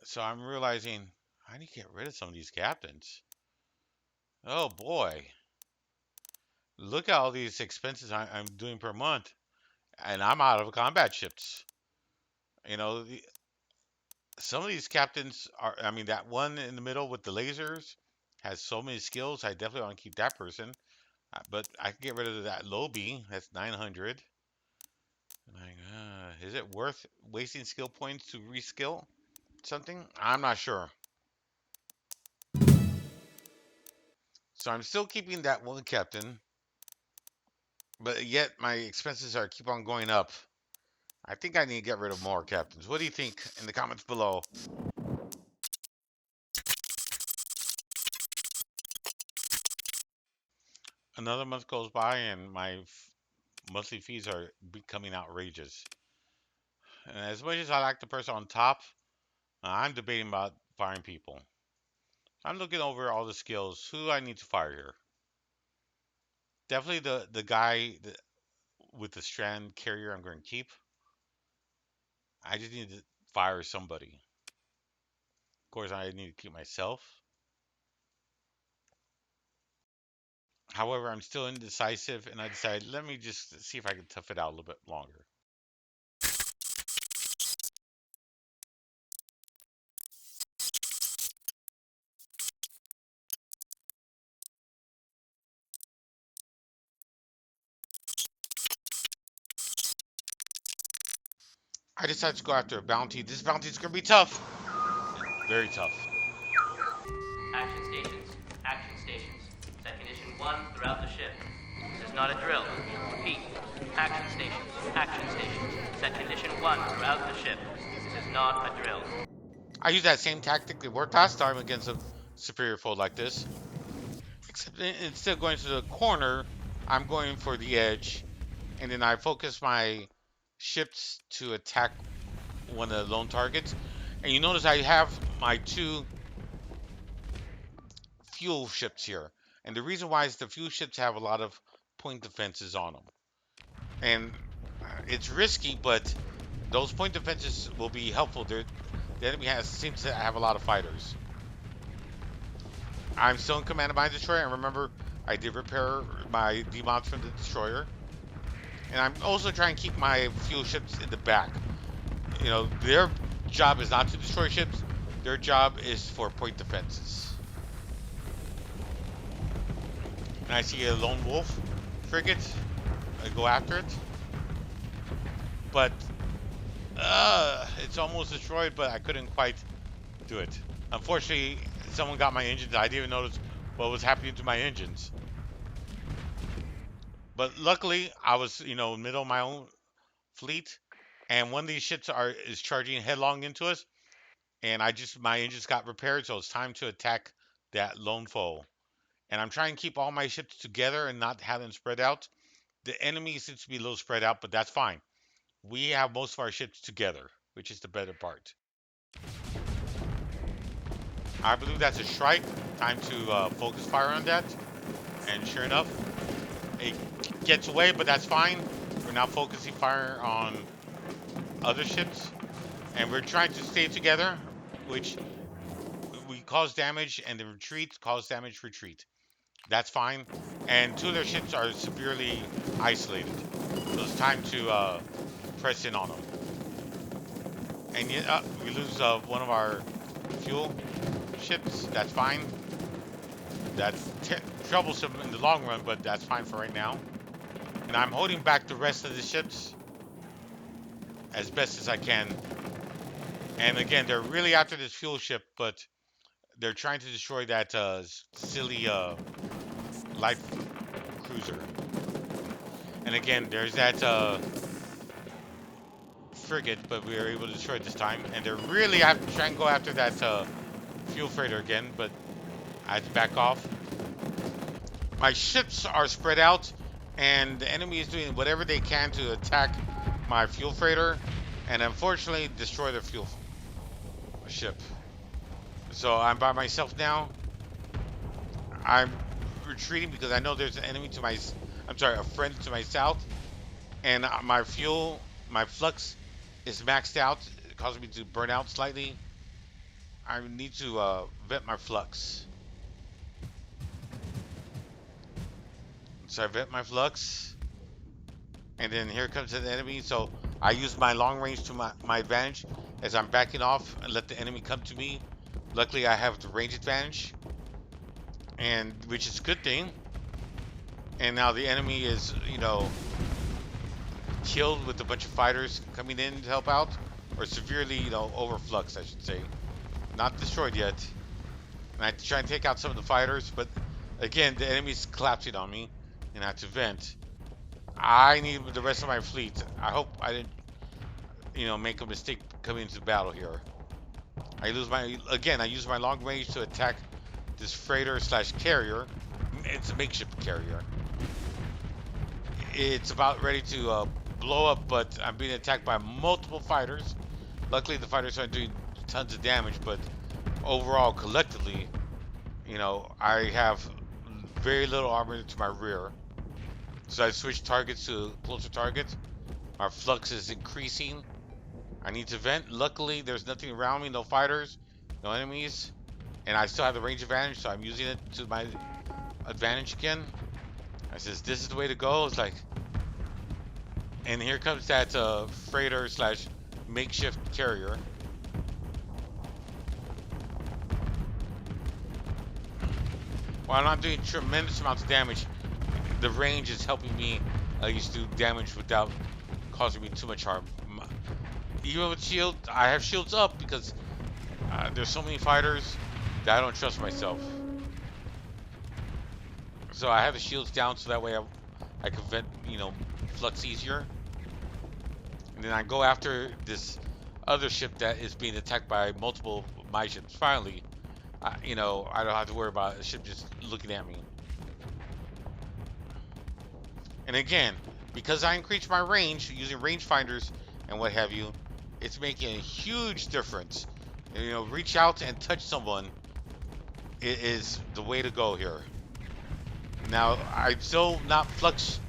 So I'm realizing I need to get rid of some of these captains. Oh boy. Look at all these expenses I'm doing per month, and I'm out of combat ships. You know, some of these captains are, I mean, that one in the middle with the lasers has so many skills. I definitely want to keep that person. But I can get rid of that Lobby. That's 900. Like, is it worth wasting skill points to reskill something? I'm not sure. So I'm still keeping that one captain, but yet my expenses are keep on going up. I think I need to get rid of more captains. What do you think in the comments below? Another month goes by and my monthly fees are becoming outrageous. And as much as I like the person on top, I'm debating about firing people. I'm looking over all the skills. Who do I need to fire here? Definitely the guy with the strand carrier I'm going to keep. I just need to fire somebody. Of course, I need to keep myself. However, I'm still indecisive, and I decided let me just see if I can tough it out a little bit longer. I decided to go after a bounty. This bounty is going to be tough. Very tough.
Action stations. Action stations. Set condition 1 throughout the ship. This is not a drill. Repeat. Action stations. Action stations. Set condition 1 throughout the ship. This is not a drill.
I used that same tactic that worked last time against a superior foe like this. Except instead of going to the corner, I'm going for the edge. And then I focus my ships to attack one of the lone targets. And you notice I have my 2 fuel ships here. And the reason why is the fuel ships have a lot of point defenses on them. And it's risky, but those point defenses will be helpful. The enemy seems to have a lot of fighters. I'm still in command of my destroyer, and remember, I did repair my demounts from the destroyer. And I'm also trying to keep my fuel ships in the back. You know, their job is not to destroy ships. Their job is for point defenses. And I see a lone wolf frigate. I go after it. But it's almost destroyed, but I couldn't quite do it. Unfortunately, someone got my engines. I didn't even notice what was happening to my engines. But luckily, I was, you know, middle of my own fleet, and one of these ships is charging headlong into us, and my engines got repaired, so it's time to attack that lone foe. And I'm trying to keep all my ships together and not have them spread out. The enemy seems to be a little spread out, but that's fine. We have most of our ships together, which is the better part. I believe that's a strike. Time to focus fire on that. And sure enough, it gets away, but that's fine. We're now focusing fire on other ships. And we're trying to stay together, which we cause damage, and the retreat cause damage, retreat. That's fine. And 2 of their ships are severely isolated. So it's time to press in on them. And yet, we lose one of our fuel ships. That's fine. That's troublesome in the long run, but that's fine for right now. And I'm holding back the rest of the ships as best as I can. And again, they're really after this fuel ship, but they're trying to destroy that silly light cruiser. And again, there's that frigate, but we were able to destroy it this time. And they're really trying to go after that fuel freighter again, but I had to back off. My ships are spread out, and the enemy is doing whatever they can to attack my fuel freighter, and unfortunately destroy the fuel ship. So I'm by myself now. I'm retreating because I know there's an enemy to a friend to my south, and my flux is maxed out, causing me to burn out slightly. I need to vent my flux. So I vent my flux, and then here comes the enemy. So I use my long range to my advantage as I'm backing off and let the enemy come to me. Luckily, I have the range advantage, and which is a good thing. And now the enemy is, you know, killed with a bunch of fighters coming in to help out, or severely, you know, overflux, I should say. Not destroyed yet. And I have to try and take out some of the fighters, but again, the enemy's collapsing on me, and I have to vent. I need the rest of my fleet. I hope I didn't, you know, make a mistake coming into the battle here. I use my long range to attack this freighter / carrier. It's a makeshift carrier. It's about ready to blow up, but I'm being attacked by multiple fighters. Luckily, the fighters aren't doing tons of damage, but overall, collectively, you know, I have very little armor to my rear. So I switched targets to closer targets. My flux is increasing. I need to vent. Luckily, there's nothing around me, no fighters, no enemies, and I still have the range advantage, so I'm using it to my advantage again. I says, this is the way to go. It's like, and here comes that freighter / makeshift carrier. While I'm doing tremendous amounts of damage, the range is helping me at least do damage without causing me too much harm. Even with shield, I have shields up because There's so many fighters that I don't trust myself. So I have the shields down so that way I can vent, flux easier. And then I go after this other ship that is being attacked by multiple of my ships. Finally, I don't have to worry about a ship just looking at me. And again, because I increased my range using rangefinders and what have you, it's making a huge difference. Reach out and touch someone is the way to go here. Now, I'm still not flux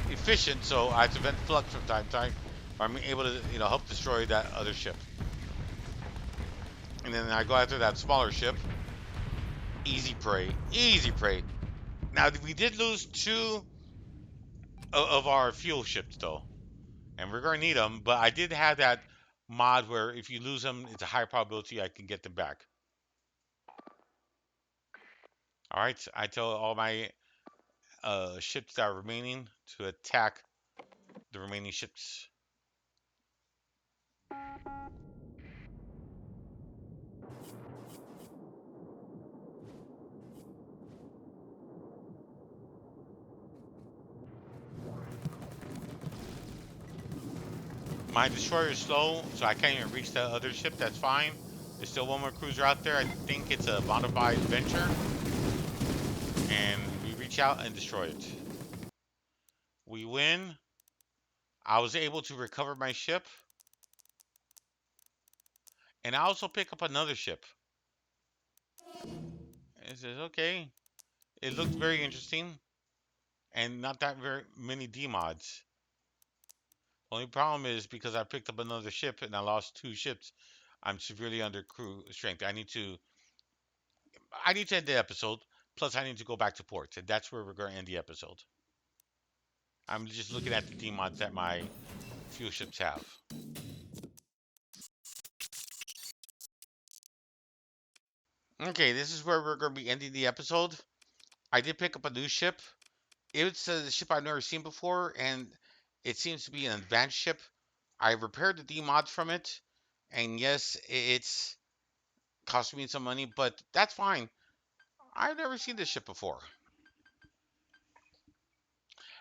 efficient, so I have to vent flux from time to time. I'm able to, help destroy that other ship. And then I go after that smaller ship. Easy prey. Easy prey. Now, we did lose 2 of our fuel ships, though. And we're going to need them, but I did have that mod where if you lose them, it's a high probability I can get them back. All right, I tell all my ships that are remaining to attack the remaining ships. My destroyer is slow, so I can't even reach the other ship. That's fine. There's still one more cruiser out there. I think it's a modified Venture. And we reach out and destroy it. We win. I was able to recover my ship. And I also pick up another ship. It says, okay. It looked very interesting. And not that very many D mods. Only problem is because I picked up another ship and I lost 2 ships, I'm severely under crew strength. I need to end the episode. Plus, I need to go back to port, and that's where we're going to end the episode. I'm just looking at the D mods that my fuel ships have. Okay, this is where we're going to be ending the episode. I did pick up a new ship. It's a ship I've never seen before, and it seems to be an advanced ship. I repaired the D mods from it, and yes, it's cost me some money, but that's fine. I've never seen this ship before.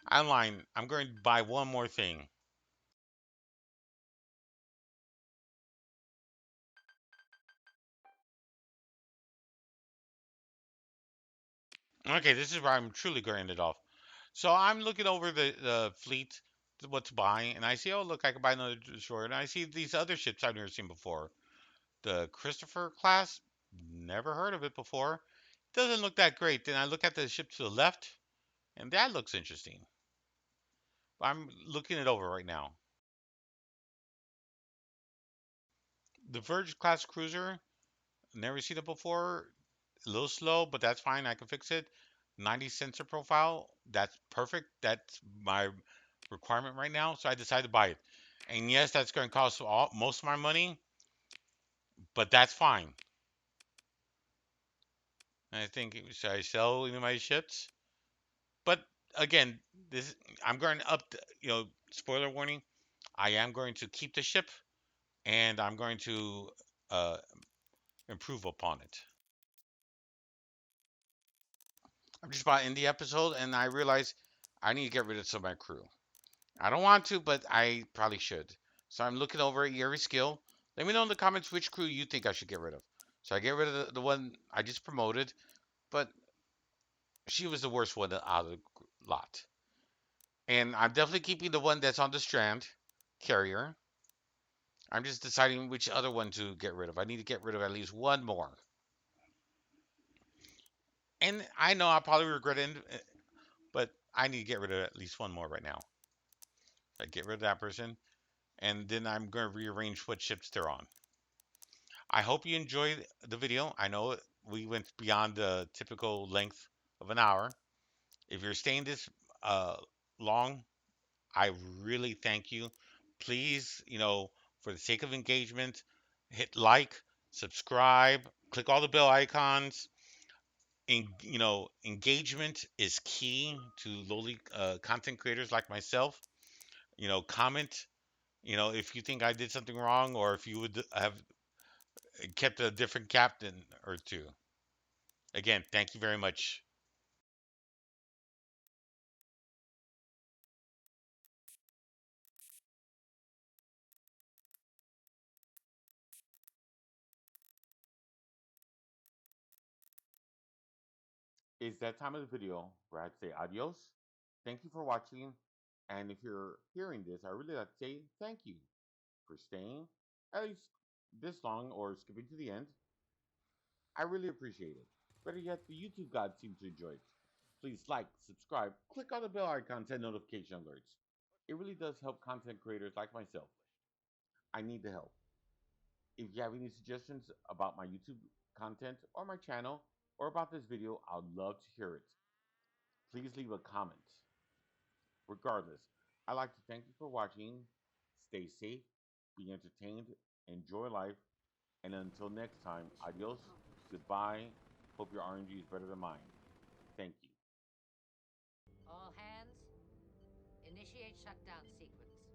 I'm lying. I'm going to buy one more thing. Okay, this is where I'm truly going to end it off. So I'm looking over the fleet, what to buy, and I see, oh, look, I can buy another destroyer. And I see these other ships I've never seen before. The Christopher class, never heard of it before. Doesn't look that great. Then I look at the ship to the left, and that looks interesting. I'm looking it over right now. The Verge class cruiser, never seen it before. A little slow, but that's fine. I can fix it. 90 sensor profile. That's perfect. That's my requirement right now. So I decided to buy it. And yes, that's going to cost most of my money, but that's fine. And I think, should I sell any of my ships? But again, I'm going to spoiler warning. I am going to keep the ship, and I'm going to uh, improve upon it. I'm just about in the episode, and I realize I need to get rid of some of my crew. I don't want to, but I probably should. So I'm looking over every skill. Let me know in the comments which crew you think I should get rid of. So I get rid of the one I just promoted, but she was the worst one out of the lot. And I'm definitely keeping the one that's on the strand, carrier. I'm just deciding which other one to get rid of. I need to get rid of at least one more. And I know I'll probably regret it, but I need to get rid of at least one more right now. I get rid of that person, and then I'm going to rearrange what ships they're on. I hope you enjoyed the video. I know we went beyond the typical length of an hour. If you're staying this long, I really thank you. Please, for the sake of engagement, hit like, subscribe, click all the bell icons. Engagement is key to lowly content creators like myself. Comment. If you think I did something wrong, or if you would have kept a different captain or two. Again, thank you very much. It's that time of the video where I'd say adios. Thank you for watching. And if you're hearing this, I really like to say thank you for staying at least this long or skipping to the end. I really appreciate it. Better yet, the YouTube gods seem to enjoy it. Please like, subscribe, click on the bell icon to notification alerts. It really does help content creators like myself. I need the help. If you have any suggestions about my YouTube content or my channel or about this video, I'd love to hear it. Please leave a comment. Regardless, I'd like to thank you for watching. Stay safe, be entertained, enjoy life, and until next time, adios, goodbye. Hope your RNG is better than mine. Thank you.
All hands, initiate shutdown sequence.